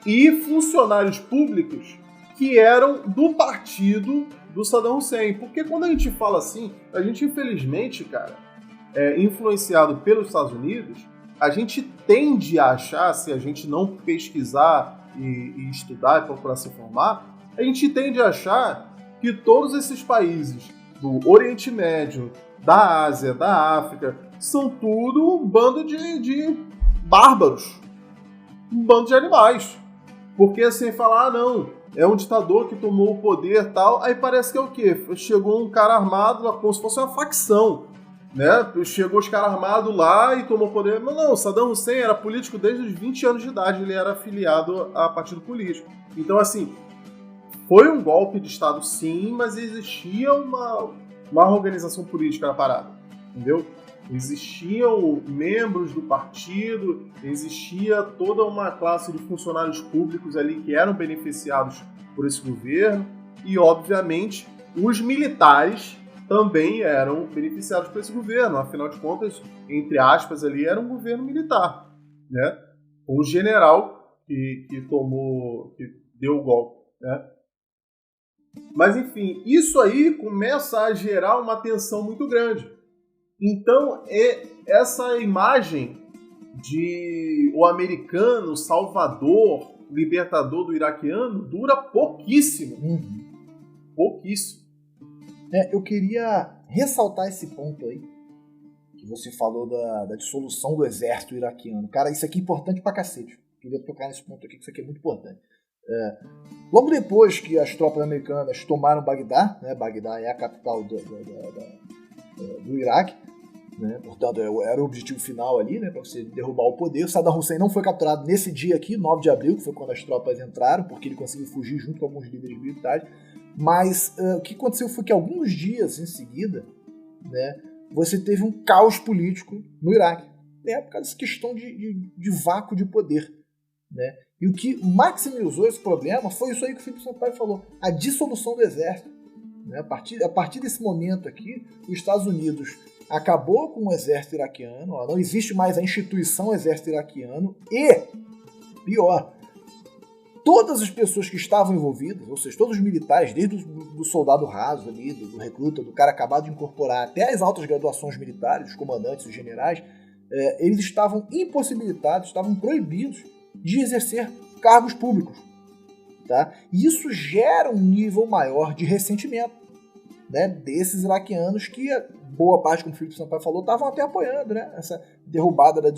e funcionários públicos que eram do partido do Saddam Hussein. Porque quando a gente fala assim, a gente infelizmente, cara, influenciado pelos Estados Unidos, a gente tende a achar, se a gente não pesquisar e estudar e procurar se informar, a gente tende a achar que todos esses países do Oriente Médio, da Ásia, da África, são tudo um bando de bárbaros, um bando de animais. Porque assim, falar, não, é um ditador que tomou o poder e tal, aí parece que é o quê? Chegou um cara armado, como se fosse uma facção, né? Chegou os caras armados lá e tomou o poder. Mas não, Saddam Hussein era político desde os 20 anos de idade, ele era afiliado a partido político. Então, assim, foi um golpe de Estado sim, mas existia uma organização política na parada, entendeu? Existiam membros do partido, existia toda uma classe de funcionários públicos ali que eram beneficiados por esse governo e, obviamente, os militares também eram beneficiados por esse governo. Afinal de contas, entre aspas, ali era um governo militar, né? Um general que deu o golpe, né? Mas, enfim, isso aí começa a gerar uma tensão muito grande. Então, essa imagem de o americano salvador, libertador do iraquiano, dura pouquíssimo. Pouquíssimo. Eu queria ressaltar esse ponto aí, que você falou da dissolução do exército iraquiano. Cara, isso aqui é importante pra cacete. Eu queria tocar nesse ponto aqui, que isso aqui é muito importante. Logo depois que as tropas americanas tomaram Bagdá, né, Bagdá é a capital do Iraque, né, portanto era o objetivo final ali, né, para você derrubar o poder. O Saddam Hussein não foi capturado nesse dia aqui, 9 de abril, que foi quando as tropas entraram, porque ele conseguiu fugir junto com alguns líderes militares. Mas o que aconteceu foi que alguns dias em seguida, né, você teve um caos político no Iraque, né, por causa dessa questão de vácuo de poder, né? E o que maximizou esse problema foi isso aí que o Felipe Sampaio falou, a dissolução do exército, né? A partir desse momento aqui, os Estados Unidos acabou com o exército iraquiano, não existe mais a instituição exército iraquiano e, pior, todas as pessoas que estavam envolvidas, ou seja, todos os militares, desde do soldado raso ali, do recruta, do cara acabado de incorporar, até as altas graduações militares, os comandantes, os generais, eles estavam impossibilitados, estavam proibidos de exercer cargos públicos. Tá? E isso gera um nível maior de ressentimento, né, desses iraquianos que boa parte, como o Felipe Sampaio falou, estavam até apoiando, né, essa derrubada da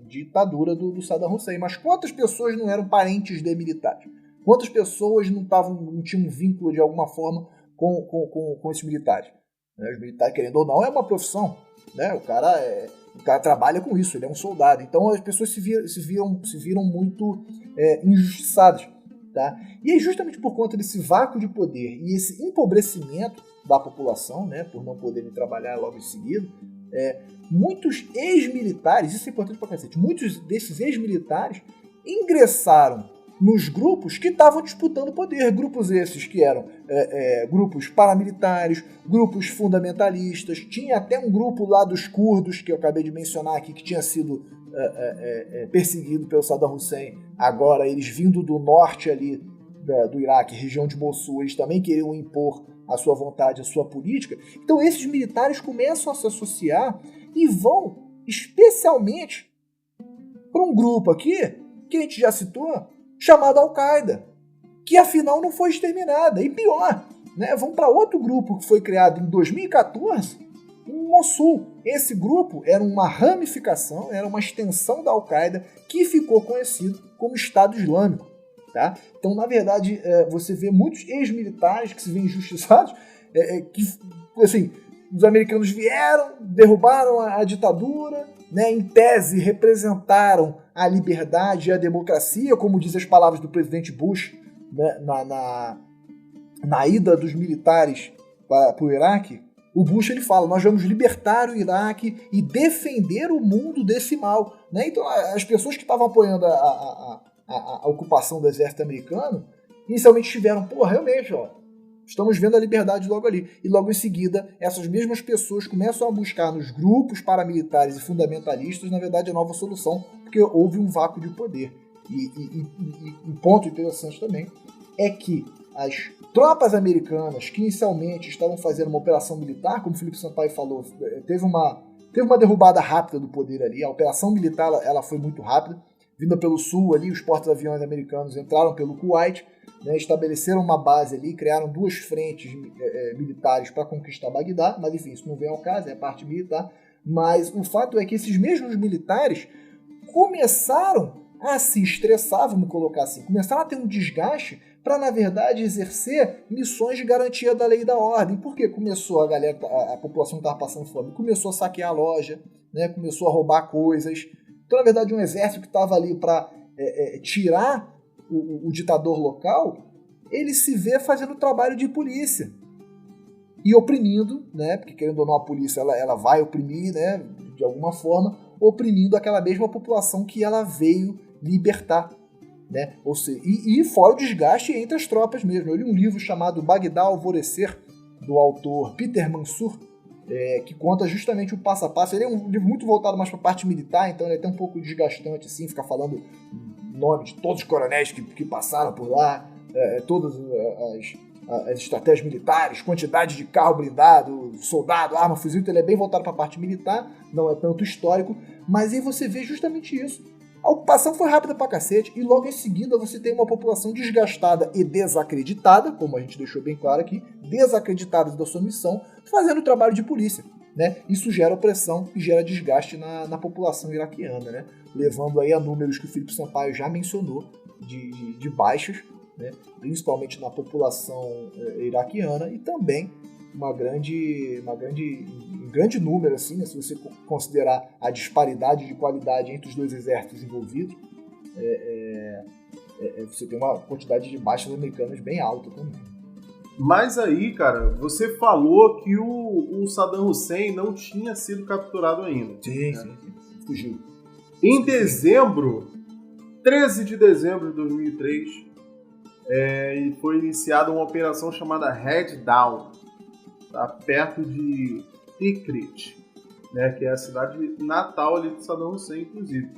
ditadura do Saddam Hussein. Mas quantas pessoas não eram parentes de militares? Quantas pessoas não tinham um vínculo de alguma forma com esses militares? Né, os militares, querendo ou não, é uma profissão. Né, o cara trabalha com isso, ele é um soldado. Então as pessoas se viram muito injustiçadas. Tá? E é justamente por conta desse vácuo de poder e esse empobrecimento da população, né, por não poderem trabalhar logo em seguida, muitos ex-militares, isso é importante pra cacete, muitos desses ex-militares ingressaram nos grupos que estavam disputando poder, grupos esses que eram grupos paramilitares, grupos fundamentalistas, tinha até um grupo lá dos curdos, que eu acabei de mencionar aqui, que tinha sido perseguido pelo Saddam Hussein, agora eles vindo do norte ali do Iraque, região de Mossul, eles também queriam impor a sua vontade, a sua política. Então esses militares começam a se associar e vão especialmente para um grupo aqui, que a gente já citou, chamado Al-Qaeda, que afinal não foi exterminada. E pior, né, vão para outro grupo que foi criado em 2014, Mossul. Esse grupo era uma ramificação, era uma extensão da Al-Qaeda que ficou conhecido como Estado Islâmico. Tá? Então, na verdade, você vê muitos ex-militares que se veem injustiçados, que, assim, os americanos vieram, derrubaram a ditadura, né, em tese representaram a liberdade e a democracia, como diz as palavras do presidente Bush, né, na ida dos militares para o Iraque. O Bush ele fala, nós vamos libertar o Iraque e defender o mundo desse mal. Né? Então as pessoas que estavam apoiando a ocupação do exército americano inicialmente tiveram, realmente, estamos vendo a liberdade logo ali. E logo em seguida, essas mesmas pessoas começam a buscar nos grupos paramilitares e fundamentalistas, na verdade, a nova solução, porque houve um vácuo de poder. E um ponto interessante também é que as tropas americanas que inicialmente estavam fazendo uma operação militar, como o Felipe Sampaio falou, teve uma derrubada rápida do poder ali. A operação militar ela foi muito rápida. Vinda pelo sul ali, os porta-aviões americanos entraram pelo Kuwait, né, estabeleceram uma base ali, criaram 2 frentes militares para conquistar Bagdá, mas enfim, isso não vem ao caso, é a parte militar. Mas o fato é que esses mesmos militares começaram a se estressar, vamos colocar assim, começaram a ter um desgaste para, na verdade, exercer missões de garantia da lei e da ordem. Porque começou a população estava passando fome, começou a saquear a loja, né, começou a roubar coisas. Então, na verdade, um exército que estava ali para tirar o ditador local, ele se vê fazendo trabalho de polícia e oprimindo, né? Porque querendo ou não a polícia ela vai oprimir, né? De alguma forma, oprimindo aquela mesma população que ela veio libertar, né? Ou seja, e fora o desgaste entre as tropas mesmo. Eu li um livro chamado Bagdá Alvorecer, do autor Peter Mansur, que conta justamente o passo a passo. Ele é um livro muito voltado mais para a parte militar, então ele é até um pouco desgastante, assim, ficar falando o nome de todos os coronéis que passaram por lá, todas as estratégias militares, quantidade de carro blindado, soldado, arma, fuzil. Então ele é bem voltado para a parte militar, não é tanto histórico, mas aí você vê justamente isso. A ocupação foi rápida pra cacete e logo em seguida você tem uma população desgastada e desacreditada, como a gente deixou bem claro aqui, desacreditada da sua missão, fazendo trabalho de polícia, né? Isso gera opressão e gera desgaste na população iraquiana, né? Levando aí a números que o Felipe Sampaio já mencionou de baixas, né? Principalmente na população iraquiana e também um grande número, assim, né, se você considerar a disparidade de qualidade entre os 2 exércitos envolvidos, você tem uma quantidade de baixas americanas bem alta também. Mas aí, cara, você falou que o Saddam Hussein não tinha sido capturado ainda. Sim. Fugiu. Em dezembro, 13 de dezembro de 2003, foi iniciada uma operação chamada Red Dawn, tá? Perto de Tikrit, né, que é a cidade natal ali de Saddam Hussein, inclusive.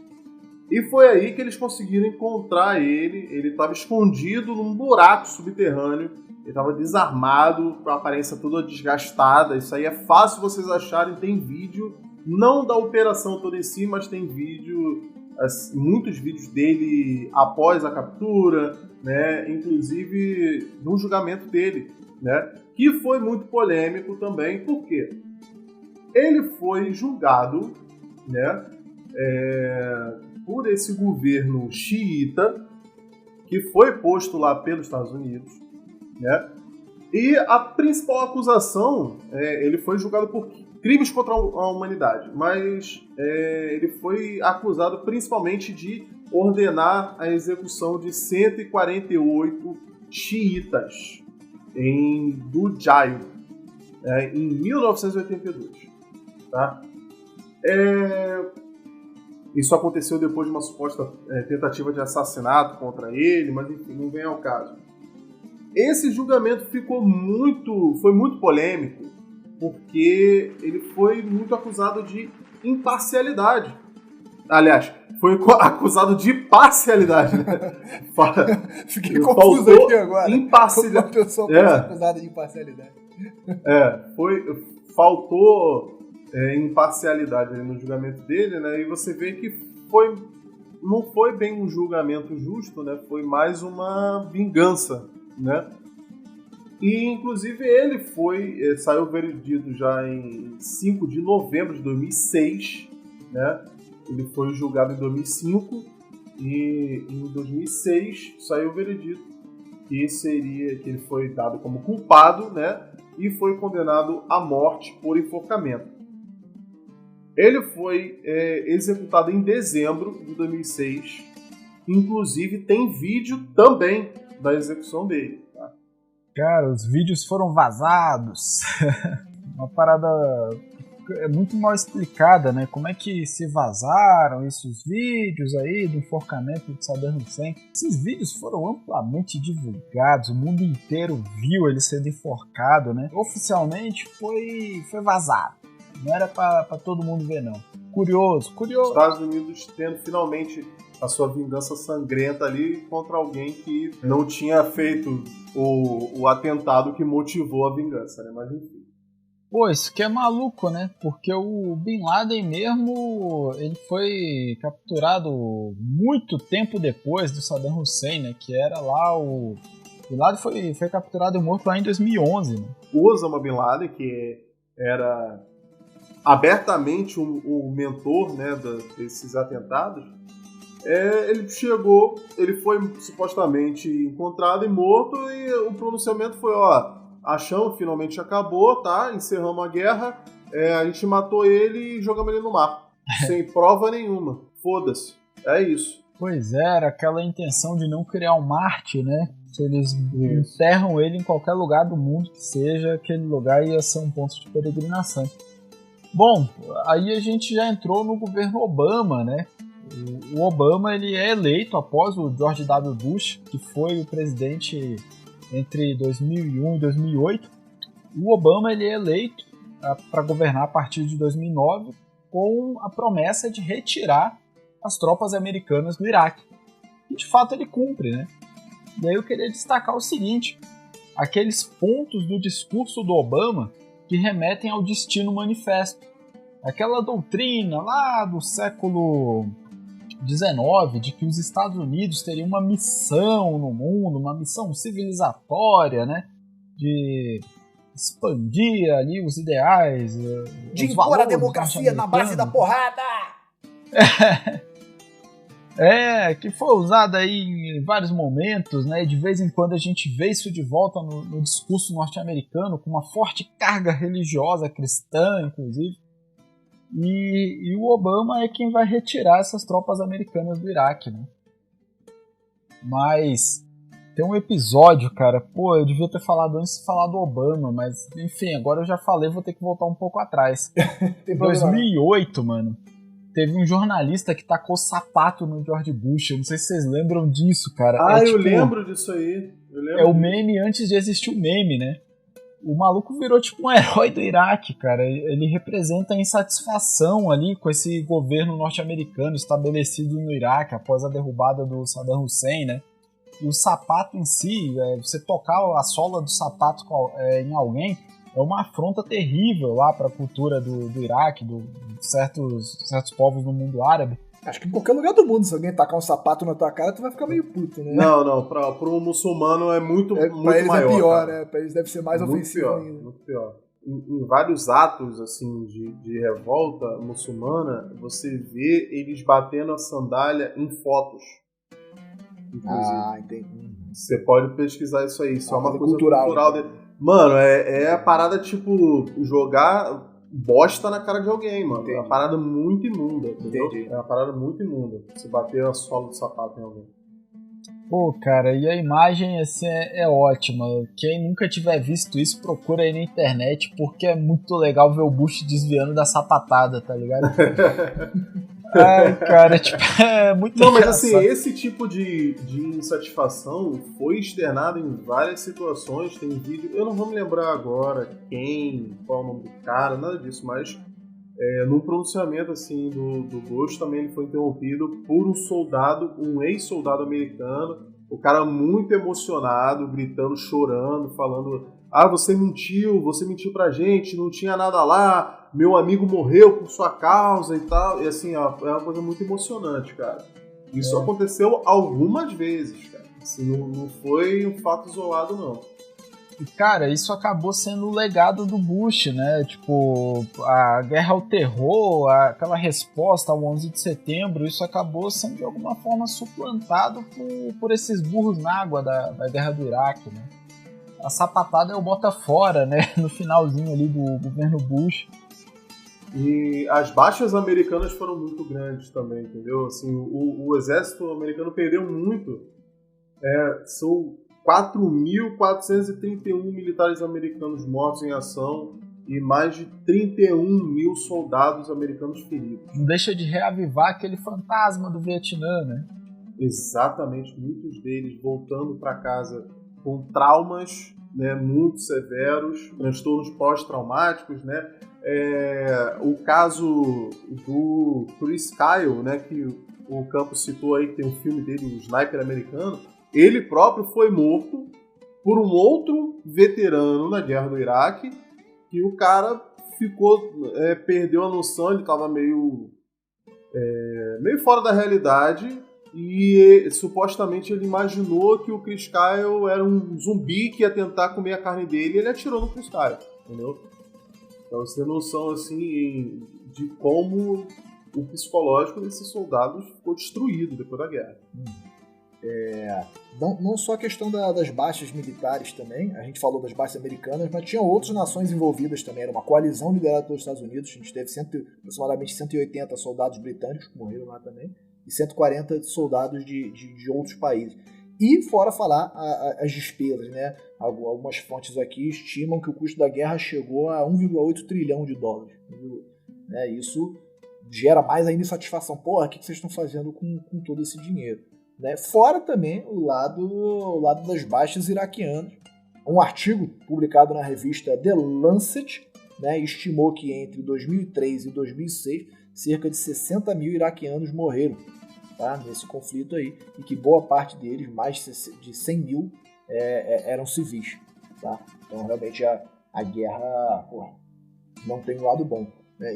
E foi aí que eles conseguiram encontrar ele. Ele estava escondido num buraco subterrâneo, ele estava desarmado, com a aparência toda desgastada. Isso aí é fácil vocês acharem, tem vídeo, não da operação toda em si, mas tem vídeo, muitos vídeos dele após a captura, né, inclusive no julgamento dele, né, que foi muito polêmico também, porque ele foi julgado, né, por esse governo xiita que foi posto lá pelos Estados Unidos, né, e a principal acusação, ele foi julgado por crimes contra a humanidade, mas ele foi acusado principalmente de ordenar a execução de 148 xiitas em Dujail, em 1982. Tá? Isso aconteceu depois de uma suposta tentativa de assassinato contra ele, mas enfim, não vem ao caso. Esse julgamento foi muito polêmico, porque ele foi muito acusado de imparcialidade. Aliás, foi acusado de parcialidade. Né? Fiquei confuso aqui agora. Imparcialidade. Uma pessoa pode ser acusada de imparcialidade. Faltou imparcialidade no julgamento dele, né? E você vê que não foi bem um julgamento justo, né? Foi mais uma vingança, né? E, inclusive, ele saiu veredito já em 5 de novembro de 2006, né? Ele foi julgado em 2005 e em 2006 saiu o veredito que ele foi dado como culpado, né? E foi condenado à morte por enforcamento. Ele foi executado em dezembro de 2006. Inclusive, tem vídeo também da execução dele. Tá? Cara, os vídeos foram vazados. Uma parada muito mal explicada, né? Como é que se vazaram esses vídeos aí do enforcamento de Saddam Hussein? Esses vídeos foram amplamente divulgados, o mundo inteiro viu ele sendo enforcado, né? Oficialmente foi vazado. Não era pra todo mundo ver, não. Curioso. Estados Unidos tendo finalmente a sua vingança sangrenta ali contra alguém que não tinha feito o atentado que motivou a vingança, né? Mas enfim. Pô, isso que é maluco, né? Porque o Bin Laden mesmo, ele foi capturado muito tempo depois do Saddam Hussein, né? Que era lá o... Bin Laden foi capturado e morto lá em 2011, né? O Osama Bin Laden, que era abertamente o mentor, né, desses atentados, ele foi supostamente encontrado e morto, e o pronunciamento foi, a chama finalmente acabou, tá? Encerramos a guerra, a gente matou ele e jogamos ele no mar. Sem prova nenhuma. Foda-se. É isso. Pois é, era aquela intenção de não criar um Marte, né? Se eles enterram ele em qualquer lugar do mundo que seja, aquele lugar ia ser um ponto de peregrinação. Bom, aí a gente já entrou no governo Obama, né? O Obama, ele é eleito após o George W. Bush, que foi o presidente entre 2001 e 2008. O Obama, ele é eleito para governar a partir de 2009 com a promessa de retirar as tropas americanas do Iraque. E de fato ele cumpre, né? E aí eu queria destacar o seguinte: aqueles pontos do discurso do Obama que remetem ao Destino Manifesto. Aquela doutrina lá do século XIX de que os Estados Unidos teriam uma missão no mundo, uma missão civilizatória, né? De expandir ali os ideais, de impor a democracia na base da porrada! Que foi usada aí em vários momentos, né? De vez em quando a gente vê isso de volta no discurso norte-americano, com uma forte carga religiosa cristã, inclusive. E o Obama é quem vai retirar essas tropas americanas do Iraque, né? Mas tem um episódio, cara, eu devia ter falado antes de falar do Obama, mas enfim, agora eu já falei, vou ter que voltar um pouco atrás. Em 2008, mano, teve um jornalista que tacou sapato no George Bush. Eu não sei se vocês lembram disso, cara. Eu lembro disso aí. É o meme antes de existir o meme, né? O maluco virou tipo um herói do Iraque, cara. Ele representa a insatisfação ali com esse governo norte-americano estabelecido no Iraque após a derrubada do Saddam Hussein, né? E o sapato em si, você tocar a sola do sapato em alguém, é uma afronta terrível lá para a cultura do Iraque, de certos povos no mundo árabe. Acho que em qualquer lugar do mundo, se alguém tacar um sapato na tua cara, tu vai ficar meio puto, né? Não, para um muçulmano é muito pra eles maior. É pior, cara. Né? Pra eles deve ser mais muito ofensivo pior, ainda. Muito pior. Em vários atos assim de revolta muçulmana, você vê eles batendo a sandália em fotos. Inclusive. Entendi. Você pode pesquisar isso aí. Isso é uma coisa cultural dele. Mano, é a parada tipo jogar bosta na cara de alguém, mano. Entendi. É uma parada muito imunda, entendeu? Entendi. É uma parada muito imunda. Você bater a sola do sapato em alguém. Pô, cara, e a imagem assim é ótima. Quem nunca tiver visto isso, procura aí na internet, porque é muito legal ver o Bush desviando da sapatada, tá ligado? Ai, cara, tipo, é muito Não, mas engraçado. assim, esse tipo de insatisfação foi externado em várias situações. Tem vídeo, eu não vou me lembrar agora qual é o nome do cara, nada disso, mas num pronunciamento assim do Bush também ele foi interrompido por um ex-soldado americano, o cara muito emocionado, gritando, chorando, falando: você mentiu pra gente, não tinha nada lá, meu amigo morreu por sua causa e tal. E assim, é uma coisa muito emocionante, cara. Isso aconteceu algumas vezes, cara. Assim, não foi um fato isolado, não. E, cara, isso acabou sendo o legado do Bush, né? Tipo, a guerra ao terror, aquela resposta ao 11 de setembro, isso acabou sendo de alguma forma suplantado por esses burros na água da guerra do Iraque, né? A sapatada é o bota fora, né? No finalzinho ali do governo Bush. E as baixas americanas foram muito grandes também, entendeu? Assim, o exército americano perdeu muito. São 4.431 militares americanos mortos em ação e mais de 31 mil soldados americanos feridos. Não deixa de reavivar aquele fantasma do Vietnã, né? Exatamente, muitos deles voltando para casa com traumas, né, muito severos, transtornos pós-traumáticos, né? O caso do Chris Kyle, né, que o Campos citou aí, que tem um filme dele, o Sniper Americano, ele próprio foi morto por um outro veterano na guerra do Iraque, que o cara perdeu a noção, ele estava meio fora da realidade e supostamente ele imaginou que o Chris Kyle era um zumbi que ia tentar comer a carne dele e ele atirou no Chris Kyle, entendeu? Então você tem noção assim, de como o psicológico desses soldados ficou destruído depois da guerra. Não só a questão das baixas militares também, a gente falou das baixas americanas, mas tinha outras nações envolvidas também. Era uma coalizão liderada pelos Estados Unidos, a gente teve aproximadamente 180 soldados britânicos que morreram lá também, e 140 soldados de outros países. E fora falar as despesas, né? Algumas fontes aqui estimam que o custo da guerra chegou a 1,8 trilhão de dólares. Isso gera mais ainda insatisfação. Porra, o que vocês estão fazendo com todo esse dinheiro? Né? Fora também o lado das baixas iraquianas. Um artigo publicado na revista The Lancet, né, estimou que entre 2003 e 2006 cerca de 60 mil iraquianos morreram, tá, nesse conflito aí, e que boa parte deles, mais de 100 mil, eram civis. Tá? Então realmente a guerra não tem um lado bom.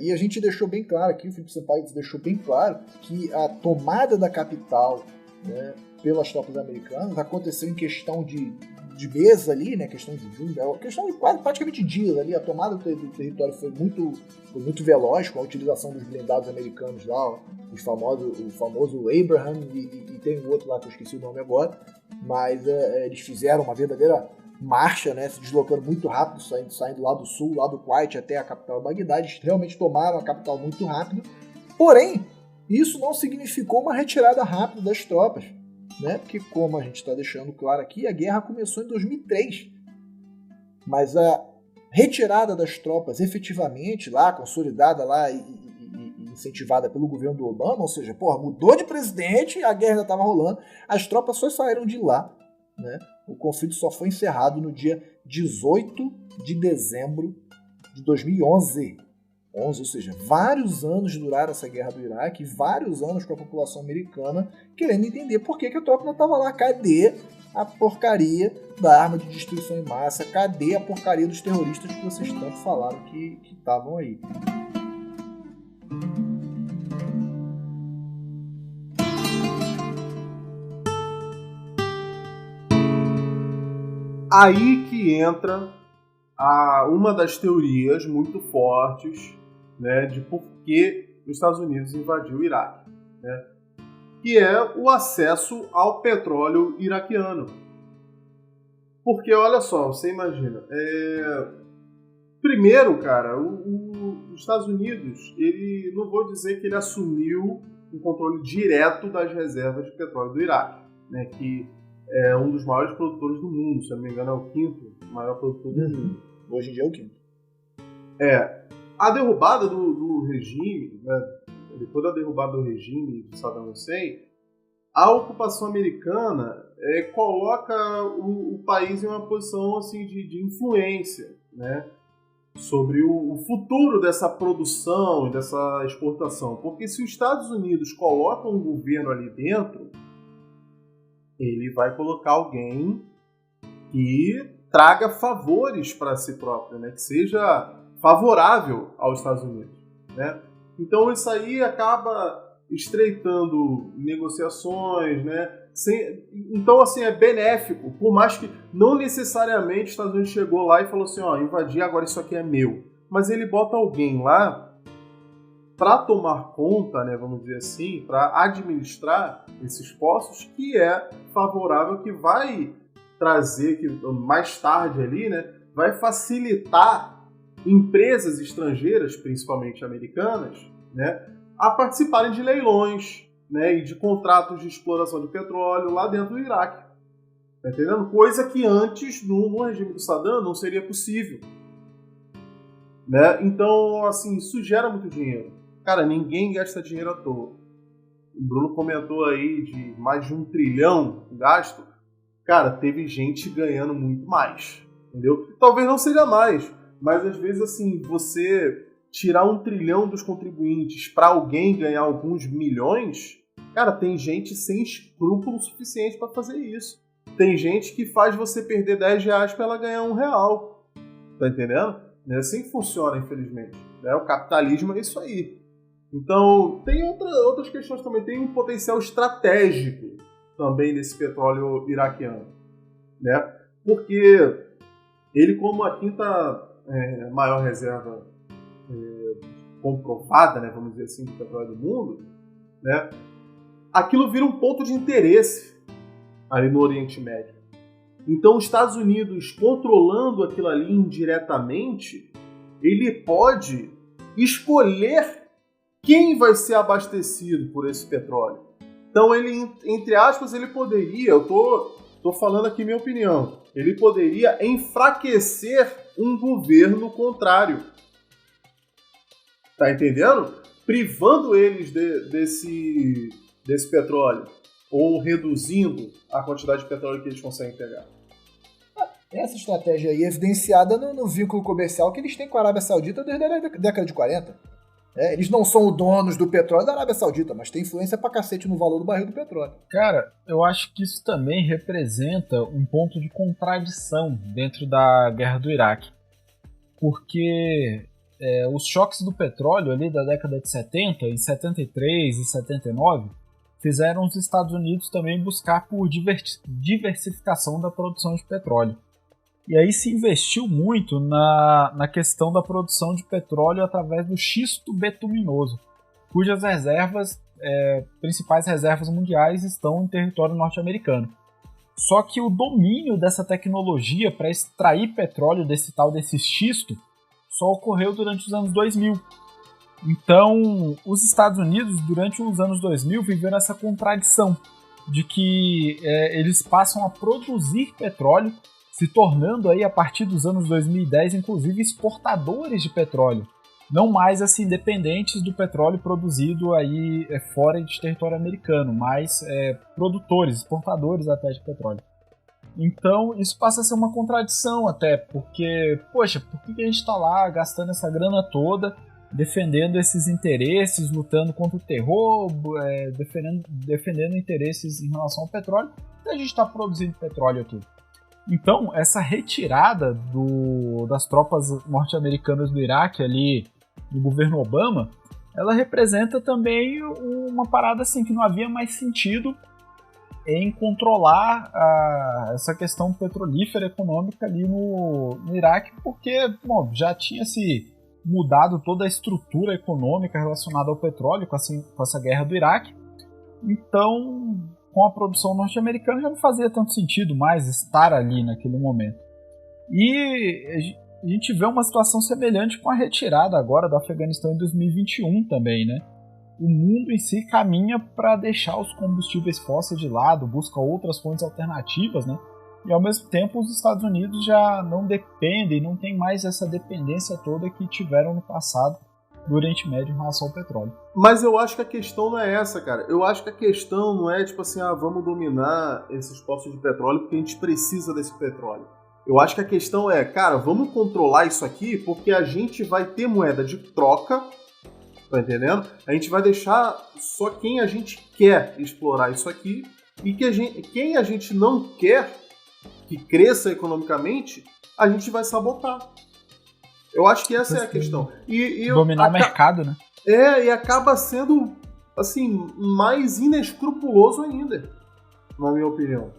E a gente deixou bem claro aqui, o Felipe Sampaio deixou bem claro que a tomada da capital, né, pelas tropas americanas aconteceu em questão de meses ali, né, questão de praticamente dias ali. A tomada do território foi muito veloz, com a utilização dos blindados americanos lá, o famoso Abraham e tem um outro lá que eu esqueci o nome agora, mas eles fizeram uma verdadeira marcha, né, se deslocando muito rápido, saindo lá do sul, lá do Kuwait até a capital Bagdá. Eles realmente tomaram a capital muito rápido, porém isso não significou uma retirada rápida das tropas, né? Porque, como a gente está deixando claro aqui, a guerra começou em 2003. Mas a retirada das tropas efetivamente lá, consolidada lá e incentivada pelo governo do Obama, ou seja, mudou de presidente, a guerra ainda estava rolando, as tropas só saíram de lá, né? O conflito só foi encerrado no dia 18 de dezembro de 2011. Ou seja, vários anos duraram essa guerra do Iraque, vários anos com a população americana querendo entender por que a tropa não estava lá. Cadê a porcaria da arma de destruição em massa? Cadê a porcaria dos terroristas que vocês tanto falaram que estavam aí? Aí que entra uma das teorias muito fortes, né, de por que os Estados Unidos invadiu o Iraque, né, que é o acesso ao petróleo iraquiano. Porque, olha só, você imagina, primeiro, cara, os Estados Unidos, ele, não vou dizer que ele assumiu o controle direto das reservas de petróleo do Iraque, né, que é um dos maiores produtores do mundo, se eu não me engano é o 5º maior produtor do mundo. Hoje em dia é o 5º. A derrubada do regime, né, depois da derrubada do regime de Saddam Hussein, a ocupação americana coloca o país em uma posição assim, de influência, né, sobre o futuro dessa produção e dessa exportação. Porque se os Estados Unidos colocam um governo ali dentro, ele vai colocar alguém que traga favores para si próprio, né, que seja favorável aos Estados Unidos, né? Então isso aí acaba estreitando negociações, né? Então, assim, é benéfico, por mais que não necessariamente os Estados Unidos chegou lá e falou assim, ó, invadi, agora isso aqui é meu. Mas ele bota alguém lá para tomar conta, né, vamos dizer assim, para administrar esses postos, que é favorável, que vai trazer, que mais tarde ali, né, vai facilitar empresas estrangeiras, principalmente americanas, né, a participarem de leilões, né, e de contratos de exploração de petróleo lá dentro do Iraque. Tá entendendo? Coisa que antes, no regime do Saddam, não seria possível. Né? Então, assim, isso gera muito dinheiro. Cara, ninguém gasta dinheiro à toa. O Bruno comentou aí de mais de 1 trilhão gasto. Cara, teve gente ganhando muito mais. Entendeu? Talvez não seja mais, mas às vezes, assim, você tirar 1 trilhão dos contribuintes para alguém ganhar alguns milhões, cara, tem gente sem escrúpulo suficiente para fazer isso. Tem gente que faz você perder 10 reais para ela ganhar R$1. Tá entendendo? É assim que funciona, infelizmente. O capitalismo é isso aí. Então, tem outras questões também. Tem um potencial estratégico também nesse petróleo iraquiano. Né? Porque ele, como a quinta maior reserva comprovada, né, vamos dizer assim, de petróleo do mundo, né, aquilo vira um ponto de interesse ali no Oriente Médio. Então, os Estados Unidos, controlando aquilo ali indiretamente, ele pode escolher quem vai ser abastecido por esse petróleo. Então, ele, entre aspas, ele poderia, eu tô falando aqui minha opinião, ele poderia enfraquecer um governo contrário. Tá entendendo? Privando eles desse petróleo, ou reduzindo a quantidade de petróleo que eles conseguem pegar. Essa estratégia aí é evidenciada no vínculo comercial que eles têm com a Arábia Saudita desde a década de 40. Eles não são os donos do petróleo da Arábia Saudita, mas tem influência pra cacete no valor do barril do petróleo. Cara, eu acho que isso também representa um ponto de contradição dentro da guerra do Iraque. Porque os choques do petróleo ali da década de 70, em 73 e 79, fizeram os Estados Unidos também buscar por diversificação da produção de petróleo. E aí se investiu muito na questão da produção de petróleo através do xisto betuminoso, cujas principais reservas mundiais estão em território norte-americano. Só que o domínio dessa tecnologia para extrair petróleo desse xisto só ocorreu durante os anos 2000. Então, os Estados Unidos, durante os anos 2000, viveram essa contradição de que eles passam a produzir petróleo, se tornando aí, a partir dos anos 2010, inclusive, exportadores de petróleo. Não mais assim dependentes do petróleo produzido aí fora de território americano, mas produtores, exportadores até de petróleo. Então, isso passa a ser uma contradição até, porque, poxa, por que a gente está lá gastando essa grana toda, defendendo esses interesses, lutando contra o terror, defendendo interesses em relação ao petróleo, e a gente está produzindo petróleo aqui? Então, essa retirada das tropas norte-americanas do Iraque ali, do governo Obama, ela representa também uma parada assim, que não havia mais sentido em controlar essa questão petrolífera econômica ali no Iraque, porque já tinha se mudado toda a estrutura econômica relacionada ao petróleo com essa guerra do Iraque. Então, com a produção norte-americana já não fazia tanto sentido mais estar ali naquele momento. E a gente vê uma situação semelhante com a retirada agora do Afeganistão em 2021 também, né? O mundo em si caminha para deixar os combustíveis fósseis de lado, busca outras fontes alternativas, né? E ao mesmo tempo os Estados Unidos já não dependem, não tem mais essa dependência toda que tiveram no passado do Oriente Médio em relação ao petróleo. Mas eu acho que a questão não é essa, cara. Eu acho que a questão não é tipo assim, vamos dominar esses postos de petróleo porque a gente precisa desse petróleo. Eu acho que a questão é, cara, vamos controlar isso aqui porque a gente vai ter moeda de troca, tá entendendo? A gente vai deixar só quem a gente quer explorar isso aqui e quem a gente não quer que cresça economicamente, a gente vai sabotar. Eu acho que essa é a questão. Dominar o mercado, né? E acaba sendo assim, mais inescrupuloso ainda, na minha opinião.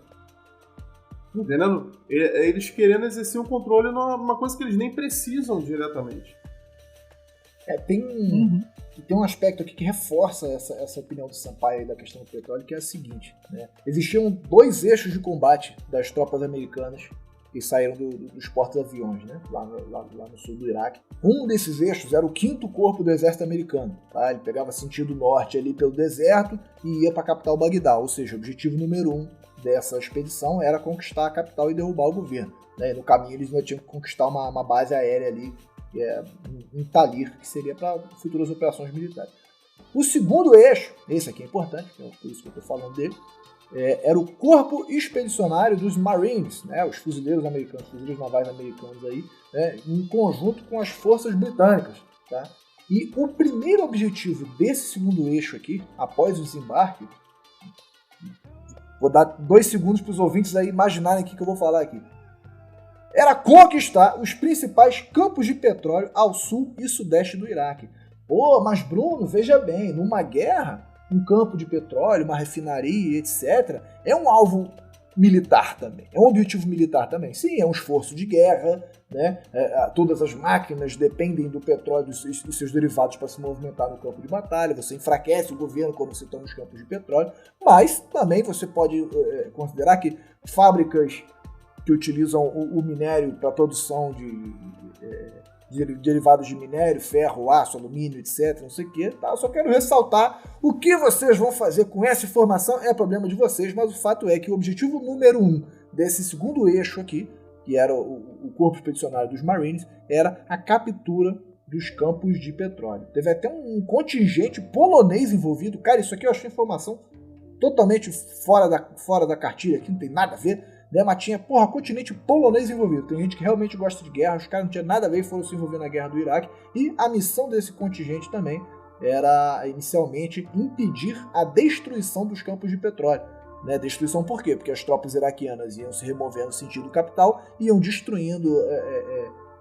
Entendendo? Eles querendo exercer um controle numa coisa que eles nem precisam diretamente. Tem um aspecto aqui que reforça essa opinião do Sampaio aí da questão do petróleo, que é a seguinte, né? Existiam 2 eixos de combate das tropas americanas que saíram dos porta-aviões, né? lá no sul do Iraque. Um desses eixos era o 5º Corpo do Exército Americano. Tá? Ele pegava sentido norte ali pelo deserto e ia para a capital Bagdá, ou seja, o objetivo número 1 dessa expedição era conquistar a capital e derrubar o governo. Né? E no caminho eles ainda tinham que conquistar uma base aérea ali, em Talir, que seria para futuras operações militares. O segundo eixo, esse aqui é importante, é por isso que eu estou falando dele, era o Corpo Expedicionário dos Marines, né, os fuzileiros americanos, fuzileiros navais americanos aí, né, em conjunto com as forças britânicas. Tá? E o primeiro objetivo desse segundo eixo aqui, após o desembarque, vou dar 2 segundos para os ouvintes aí imaginarem o que eu vou falar aqui, era conquistar os principais campos de petróleo ao sul e sudeste do Iraque. Pô, mas Bruno, veja bem, numa guerra, um campo de petróleo, uma refinaria, etc., é um alvo militar também, é um objetivo militar também. Sim, é um esforço de guerra, né? Todas as máquinas dependem do petróleo e seus derivados para se movimentar no campo de batalha, você enfraquece o governo quando você está nos campos de petróleo, mas também você pode considerar que fábricas que utilizam o minério para a produção de derivados de minério, ferro, aço, alumínio, etc, não sei o que, tá? Eu só quero ressaltar o que vocês vão fazer com essa informação é problema de vocês, mas o fato é que o objetivo número 1 desse segundo eixo aqui, que era o Corpo Expedicionário dos Marines, era a captura dos campos de petróleo. Teve até um contingente polonês envolvido. Cara, isso aqui eu achei informação totalmente fora da cartilha, aqui não tem nada a ver, né? Mas tinha, continente polonês envolvido. Tem gente que realmente gosta de guerra, os caras não tinham nada a ver e foram se envolver na guerra do Iraque. E a missão desse contingente também era, inicialmente, impedir a destruição dos campos de petróleo. Né? Destruição por quê? Porque as tropas iraquianas iam se removendo no sentido capital e iam destruindo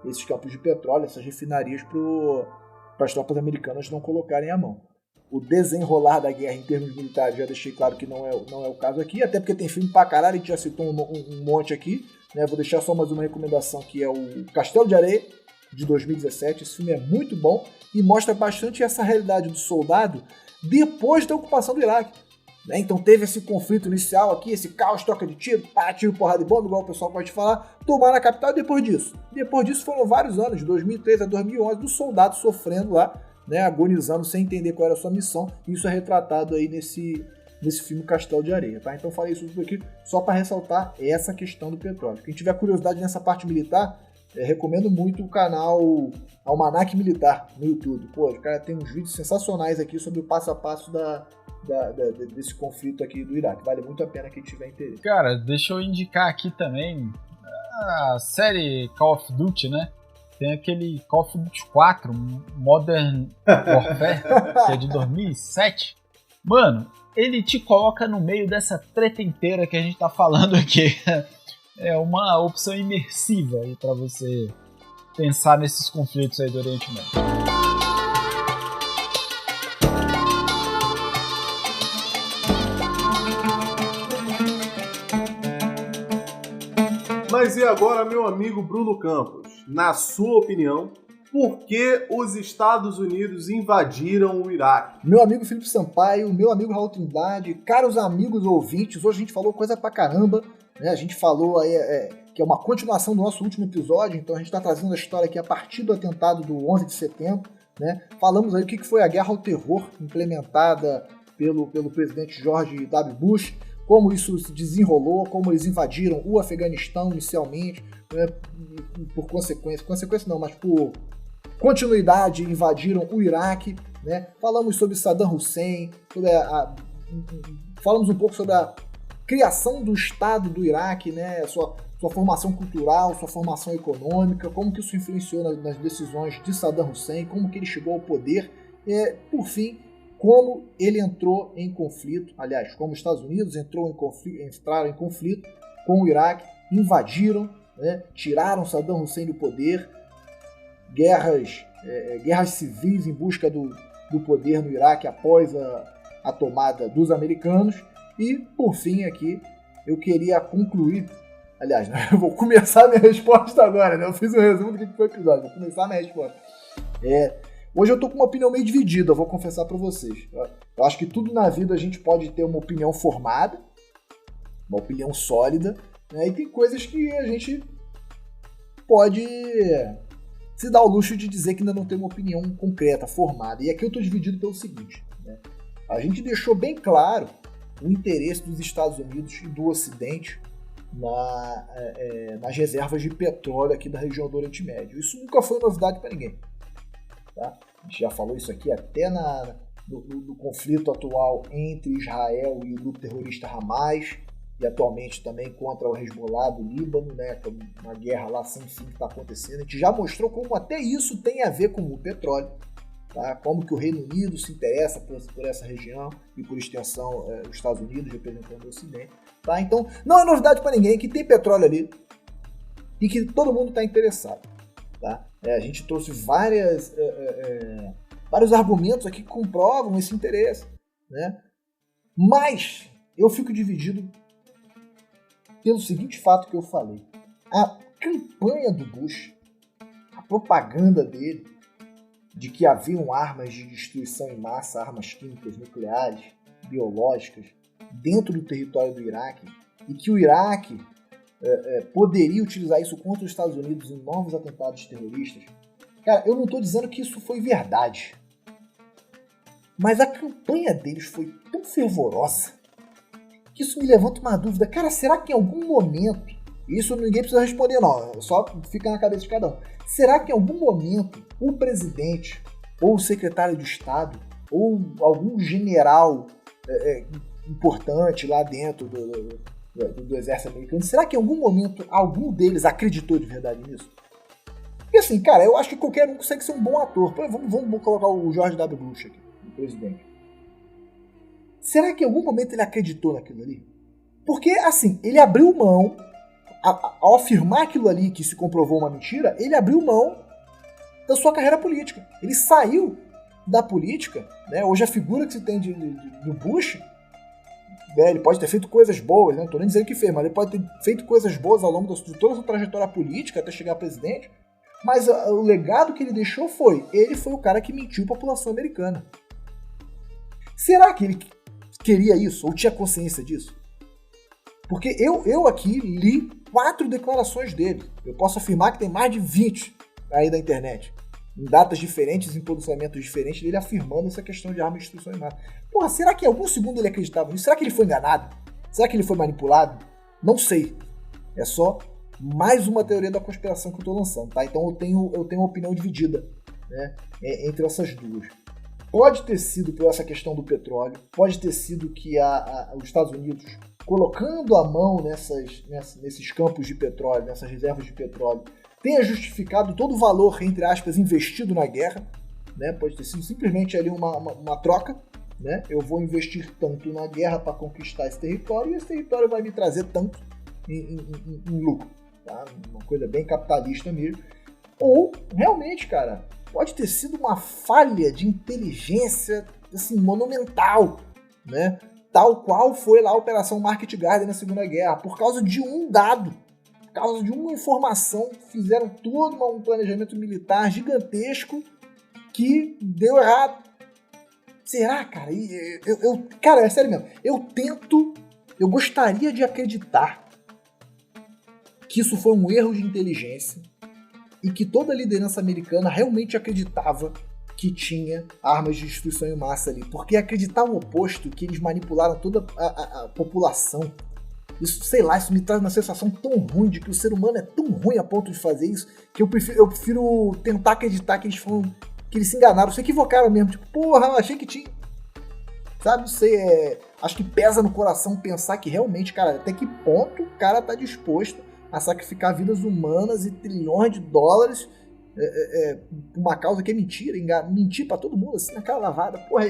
esses campos de petróleo, essas refinarias, para as tropas americanas não colocarem a mão. O desenrolar da guerra em termos militares, já deixei claro que não é o caso aqui, até porque tem filme pra caralho, a gente já citou um monte aqui, né? Vou deixar só mais uma recomendação, que é o Castelo de Areia, de 2017. Esse filme é muito bom e mostra bastante essa realidade do soldado depois da ocupação do Iraque. Né? Então teve esse conflito inicial aqui, esse caos, troca de tiro, tiro, porrada de bomba, igual o pessoal pode falar, tomaram a capital e depois disso foram vários anos, de 2003 a 2011, do soldado sofrendo lá, né, agonizando sem entender qual era a sua missão. Isso é retratado aí nesse filme Castelo de Areia, tá? Então falei isso tudo aqui só para ressaltar essa questão do petróleo. Quem tiver curiosidade nessa parte militar, recomendo muito o canal Almanac Militar no YouTube. Pô, o cara tem uns vídeos sensacionais aqui sobre o passo a passo desse conflito aqui do Iraque. Vale muito a pena quem tiver interesse. Cara, deixa eu indicar aqui também a série Call of Duty, né? Tem aquele Call of Duty 4, Modern Warfare, que é de 2007. Mano, ele te coloca no meio dessa treta inteira que a gente tá falando aqui. É uma opção imersiva aí pra você pensar nesses conflitos aí do Oriente Médio. Mas e agora, meu amigo Bruno Campos? Na sua opinião, por que os Estados Unidos invadiram o Iraque? Meu amigo Felipe Sampaio, meu amigo Raul Trindade, caros amigos ouvintes, hoje a gente falou coisa pra caramba, né? A gente falou aí que é uma continuação do nosso último episódio, então a gente está trazendo a história aqui a partir do atentado do 11 de setembro, né? Falamos aí o que foi a guerra ao terror implementada pelo presidente George W. Bush, como isso se desenrolou, como eles invadiram o Afeganistão inicialmente, né, por consequência não, mas por continuidade invadiram o Iraque, né? Falamos sobre Saddam Hussein, falamos um pouco sobre a criação do Estado do Iraque, né? Sua formação cultural, sua formação econômica, como que isso influenciou nas decisões de Saddam Hussein, como que ele chegou ao poder, por fim, como ele entrou em conflito, aliás, como os Estados Unidos entraram em conflito com o Iraque, invadiram, né, tiraram Saddam Hussein do poder, guerras civis em busca do poder no Iraque após a tomada dos americanos. E, por fim, aqui, eu queria concluir. Aliás, né, eu vou começar a minha resposta agora, né? Eu fiz um resumo do que foi o episódio, vou começar a minha resposta. Hoje eu tô com uma opinião meio dividida, eu vou confessar pra vocês. Eu acho que tudo na vida a gente pode ter uma opinião formada, uma opinião sólida, né? E tem coisas que a gente pode se dar o luxo de dizer que ainda não tem uma opinião concreta, formada. E aqui eu tô dividido pelo seguinte, né? A gente deixou bem claro o interesse dos Estados Unidos e do Ocidente nas reservas de petróleo aqui da região do Oriente Médio. Isso nunca foi novidade para ninguém. Tá? A gente já falou isso aqui até no conflito atual entre Israel e o grupo terrorista Hamas, e atualmente também contra o Hezbollah do Líbano, né? Uma guerra lá sem fim que está acontecendo. A gente já mostrou como até isso tem a ver com o petróleo. Tá? Como que o Reino Unido se interessa por essa região e, por extensão, os Estados Unidos representando o Ocidente. Tá? Então, não é novidade para ninguém que tem petróleo ali e que todo mundo está interessado. Tá? A gente trouxe vários argumentos aqui que comprovam esse interesse. Né? Mas eu fico dividido pelo seguinte fato que eu falei. A campanha do Bush, a propaganda dele, de que haviam armas de destruição em massa, armas químicas, nucleares, biológicas, dentro do território do Iraque, e que o Iraque poderia utilizar isso contra os Estados Unidos em novos atentados terroristas. Cara, eu não estou dizendo que isso foi verdade, mas a campanha deles foi tão fervorosa que isso me levanta uma dúvida. Cara, será que em algum momento, isso ninguém precisa responder não, só fica na cabeça de cada um, será que em algum momento o presidente, ou o secretário de Estado, ou algum general importante lá dentro do exército americano, será que em algum momento algum deles acreditou de verdade nisso? Porque assim, cara, eu acho que qualquer um consegue ser um bom ator. Vamos colocar o George W. Bush aqui, o presidente. Será que em algum momento ele acreditou naquilo ali? Porque, assim, ele abriu mão, ao afirmar aquilo ali que se comprovou uma mentira, ele abriu mão da sua carreira política. Ele saiu da política, né? Hoje a figura que se tem do Bush, né, ele pode ter feito coisas boas, né? Não estou nem dizendo que fez, mas ele pode ter feito coisas boas ao longo de toda a sua trajetória política até chegar a presidente, mas o legado que ele deixou ele foi o cara que mentiu a população americana. Será que ele queria isso, ou tinha consciência disso? Porque eu aqui li 4 declarações dele. Eu posso afirmar que tem mais de 20 aí da internet, em datas diferentes, em pronunciamentos diferentes, dele afirmando essa questão de arma de destruição em massa. Porra, será que em algum segundo ele acreditava nisso? Será que ele foi enganado? Será que ele foi manipulado? Não sei. É só mais uma teoria da conspiração que eu estou lançando, tá? Então eu tenho uma opinião dividida, né, entre essas duas. Pode ter sido por essa questão do petróleo, pode ter sido que os Estados Unidos, colocando a mão nesses campos de petróleo, nessas reservas de petróleo, tenha justificado todo o valor, entre aspas, investido na guerra, né? Pode ter sido simplesmente ali uma troca, né? Eu vou investir tanto na guerra para conquistar esse território e esse território vai me trazer tanto em lucro, tá? Uma coisa bem capitalista mesmo. Ou, realmente, cara, pode ter sido uma falha de inteligência assim, monumental, né? Tal qual foi lá a Operação Market Garden na Segunda Guerra, por causa de um dado, por causa de uma informação, fizeram todo um planejamento militar gigantesco que deu errado. Será, cara? Cara, é sério mesmo. Eu gostaria de acreditar que isso foi um erro de inteligência e que toda a liderança americana realmente acreditava que tinha armas de destruição em massa ali. Porque acreditar o oposto, que eles manipularam toda a população, isso, sei lá, isso me traz uma sensação tão ruim de que o ser humano é tão ruim a ponto de fazer isso, que eu prefiro tentar acreditar que eles se enganaram, se equivocaram mesmo. Tipo, porra, eu achei que tinha. Sabe, não sei, acho que pesa no coração pensar que realmente, cara, até que ponto o cara tá disposto a sacrificar vidas humanas e trilhões de dólares por uma causa que é mentira, mentir pra todo mundo, assim, na cara lavada. Porra,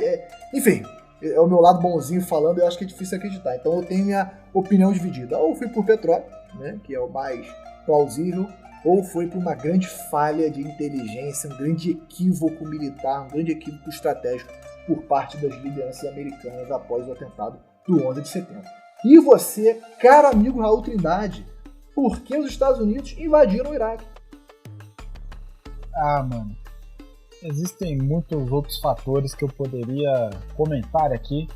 enfim, é o meu lado bonzinho falando, eu acho que é difícil acreditar. Então eu tenho minha opinião dividida. Ou fui por petróleo, né, que é o mais plausível, ou foi por uma grande falha de inteligência, um grande equívoco militar, um grande equívoco estratégico por parte das lideranças americanas após o atentado do 11 de setembro. E você, caro amigo Raul Trindade, por que os Estados Unidos invadiram o Iraque? Ah, mano, existem muitos outros fatores que eu poderia comentar aqui,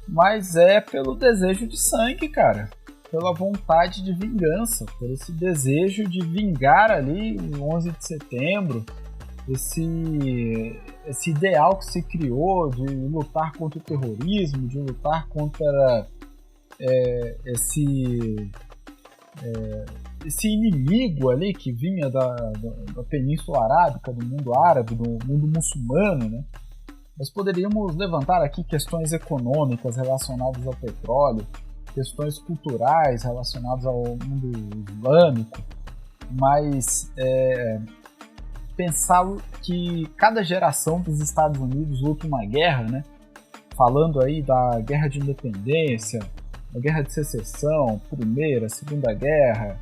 mas é pelo desejo de sangue, cara. Pela vontade de vingança, por esse desejo de vingar ali o 11 de setembro, esse ideal que se criou de lutar contra o terrorismo, de lutar contra esse inimigo ali que vinha da Península Arábica, do mundo árabe, do mundo muçulmano, né? Nós poderíamos levantar aqui questões econômicas relacionadas ao petróleo, questões culturais relacionadas ao mundo islâmico, mas pensar que cada geração dos Estados Unidos luta uma guerra, né? Falando aí da Guerra de Independência, a Guerra de Secessão, Primeira, Segunda Guerra,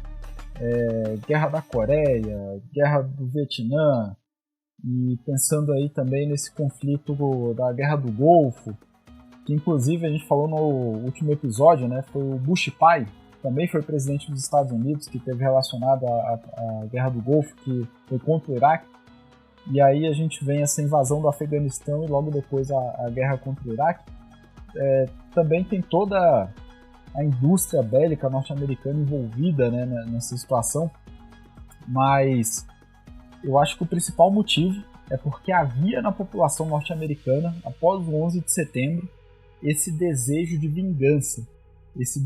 Guerra da Coreia, Guerra do Vietnã, e pensando aí também nesse conflito da Guerra do Golfo, que inclusive a gente falou no último episódio, né? Foi o Bush pai, também foi presidente dos Estados Unidos, que teve relacionado à Guerra do Golfo, que foi contra o Iraque. E aí a gente vem essa invasão do Afeganistão e logo depois a guerra contra o Iraque. Também tem toda a indústria bélica norte-americana envolvida, né, nessa situação, mas eu acho que o principal motivo é porque havia na população norte-americana, após o 11 de setembro, esse desejo de vingança, esse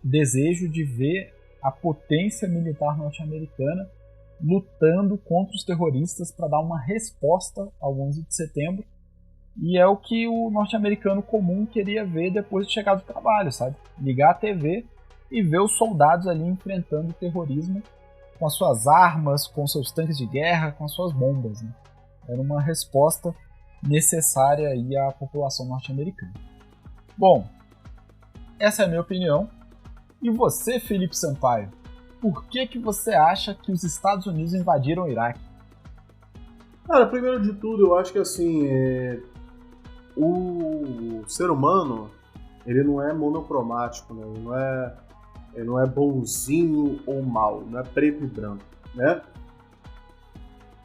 desejo de ver a potência militar norte-americana lutando contra os terroristas para dar uma resposta ao 11 de setembro, e é o que o norte-americano comum queria ver depois de chegar do trabalho, sabe? Ligar a TV e ver os soldados ali enfrentando o terrorismo com as suas armas, com seus tanques de guerra, com as suas bombas, né? Era uma resposta necessária aí à população norte-americana. Bom, essa é a minha opinião. E você, Felipe Sampaio, por que você acha que os Estados Unidos invadiram o Iraque? Cara, primeiro de tudo, eu acho que assim, o ser humano, ele não é monocromático, né? Ele não é bonzinho ou mal, não é preto e branco, né?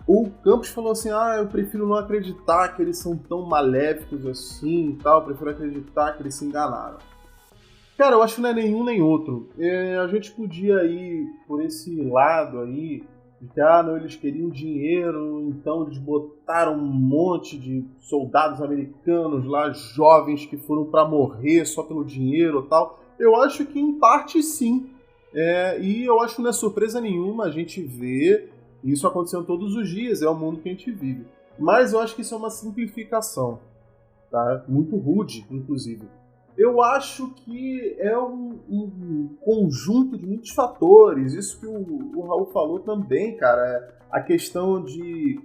O Campos falou assim, eu prefiro não acreditar que eles são tão maléficos assim e tal, eu prefiro acreditar que eles se enganaram. Cara, eu acho que não é nenhum nem outro. A gente podia ir por esse lado aí, de que, não, eles queriam dinheiro, então eles botaram um monte de soldados americanos lá, jovens que foram pra morrer só pelo dinheiro e tal. Eu acho que em parte sim. E eu acho que não é surpresa nenhuma a gente ver isso acontecendo todos os dias, é o mundo que a gente vive. Mas eu acho que isso é uma simplificação, tá? Muito rude, inclusive. Eu acho que é um conjunto de muitos fatores. Isso que o Raul falou também, cara. A questão de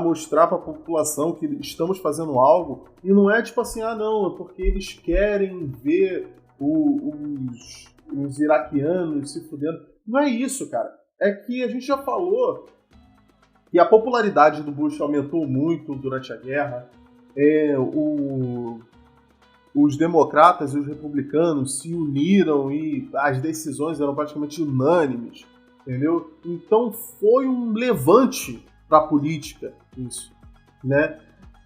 mostrar para a população que estamos fazendo algo. E não é tipo assim, não, é porque eles querem ver os iraquianos se fudendo. Não é isso, cara. É que a gente já falou que a popularidade do Bush aumentou muito durante a guerra. Os democratas e os republicanos se uniram e as decisões eram praticamente unânimes, entendeu? Então foi um levante para a política isso, né?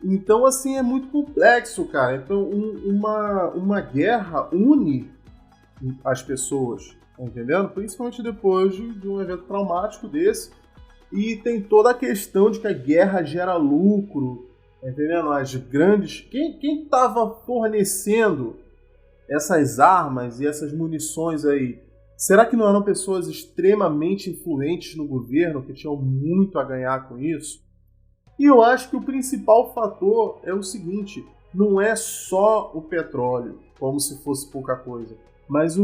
Então, assim, é muito complexo, cara. Então, uma guerra une as pessoas, tá entendendo? Principalmente depois de um evento traumático desse. E tem toda a questão de que a guerra gera lucro, tá entendendo? As grandes... Quem estava fornecendo essas armas e essas munições aí? Será que não eram pessoas extremamente influentes no governo que tinham muito a ganhar com isso? E eu acho que o principal fator é o seguinte, não é só o petróleo, como se fosse pouca coisa. Mas,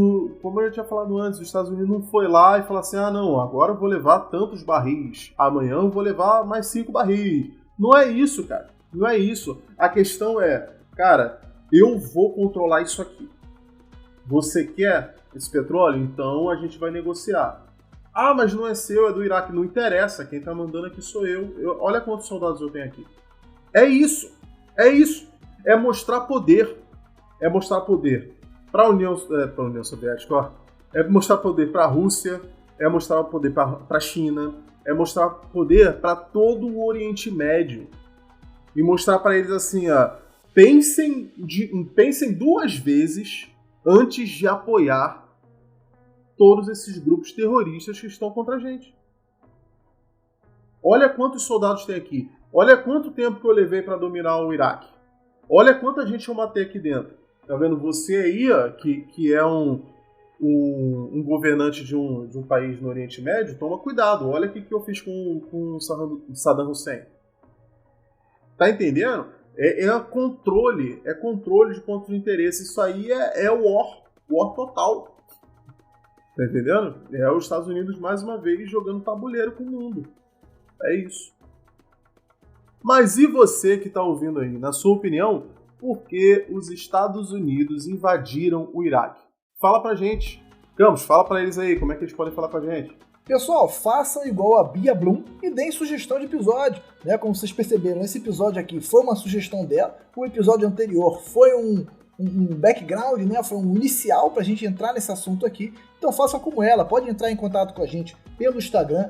como eu já tinha falado antes, os Estados Unidos não foi lá e falou assim, não, agora eu vou levar tantos barris, amanhã eu vou levar mais 5 barris. Não é isso, cara. Não é isso. A questão é, cara, eu vou controlar isso aqui. Você quer esse petróleo? Então a gente vai negociar. Mas não é seu, é do Iraque. Não interessa, quem tá mandando aqui sou eu. Olha quantos soldados eu tenho aqui. É isso. É isso. é mostrar poder. É mostrar poder para a União Soviética, ó. É mostrar poder para a Rússia, é mostrar poder para a China, é mostrar poder para todo o Oriente Médio. E mostrar para eles assim, ó, pensem 2 vezes antes de apoiar todos esses grupos terroristas que estão contra a gente. Olha quantos soldados tem aqui. Olha quanto tempo que eu levei para dominar o Iraque. Olha quanta gente eu matei aqui dentro. Tá vendo? Você aí, ó, que é um governante de um país no Oriente Médio, toma cuidado. Olha o que eu fiz com o Saddam Hussein. Tá entendendo? É controle de pontos de interesse. Isso aí é war total. Tá entendendo? É os Estados Unidos, mais uma vez, jogando tabuleiro com o mundo. É isso. Mas e você que tá ouvindo aí? Na sua opinião, por que os Estados Unidos invadiram o Iraque? Fala pra gente. Campos, fala pra eles aí, como é que eles podem falar com a gente? Pessoal, façam igual a Bia Blum e deem sugestão de episódio, né? Como vocês perceberam, esse episódio aqui foi uma sugestão dela, o episódio anterior foi um background, né? Foi um inicial pra gente entrar nesse assunto aqui. Então façam como ela, pode entrar em contato com a gente pelo Instagram,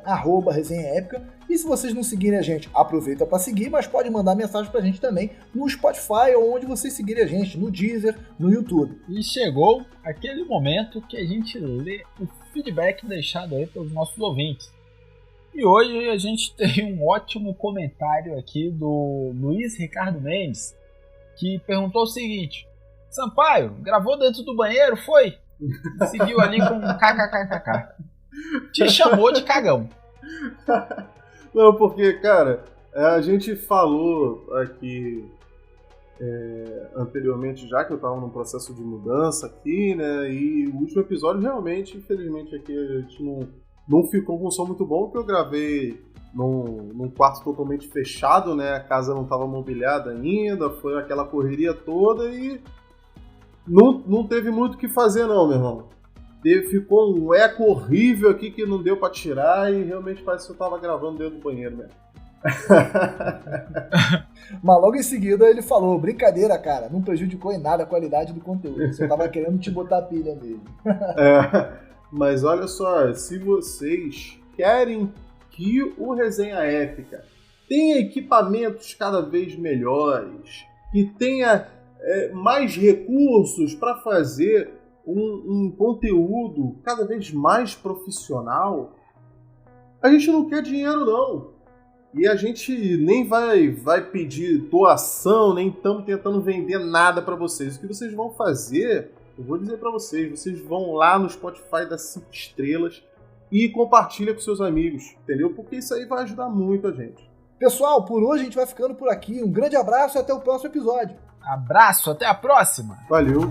@resenhaépica. E se vocês não seguirem a gente, aproveita para seguir, mas pode mandar mensagem pra gente também no Spotify ou onde vocês seguirem a gente, no Deezer, no YouTube. E chegou aquele momento que a gente lê o feedback deixado aí pelos nossos ouvintes. E hoje a gente tem um ótimo comentário aqui do Luiz Ricardo Mendes, que perguntou o seguinte: Sampaio, gravou dentro do banheiro, foi? Seguiu ali com um kkkk. Te chamou de cagão. Não, porque, cara, a gente falou aqui anteriormente já que eu tava num processo de mudança aqui, né? E o último episódio realmente, infelizmente, aqui a gente não ficou com um som muito bom, porque eu gravei num quarto totalmente fechado, né? A casa não tava mobiliada ainda, foi aquela correria toda e não teve muito o que fazer não, meu irmão. Ficou um eco horrível aqui que não deu pra tirar e realmente parece que eu tava gravando dentro do banheiro mesmo. Mas logo em seguida ele falou: brincadeira, cara, não prejudicou em nada a qualidade do conteúdo, você tava querendo te botar pilha mesmo. Mas olha só, se vocês querem que o Resenha Épica tenha equipamentos cada vez melhores, que tenha mais recursos para fazer um conteúdo cada vez mais profissional, a gente não quer dinheiro não. E a gente nem vai pedir doação, nem estamos tentando vender nada para vocês. O que vocês vão fazer, eu vou dizer para vocês vão lá no Spotify das 5 estrelas e compartilha com seus amigos, entendeu? Porque isso aí vai ajudar muito a gente. Pessoal, por hoje a gente vai ficando por aqui. Um grande abraço e até o próximo episódio. Abraço, até a próxima. Valeu.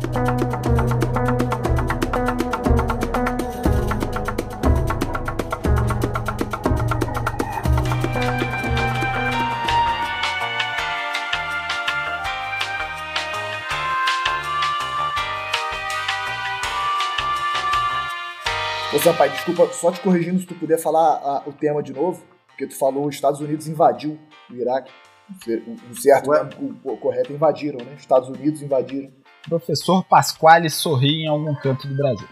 Ô Sampaio, desculpa, só te corrigindo, se tu puder falar o tema de novo, porque tu falou os Estados Unidos invadiu o Iraque. O certo, né? O correto é invadiram, né? Estados Unidos invadiram. Professor Pasquale sorri em algum canto do Brasil.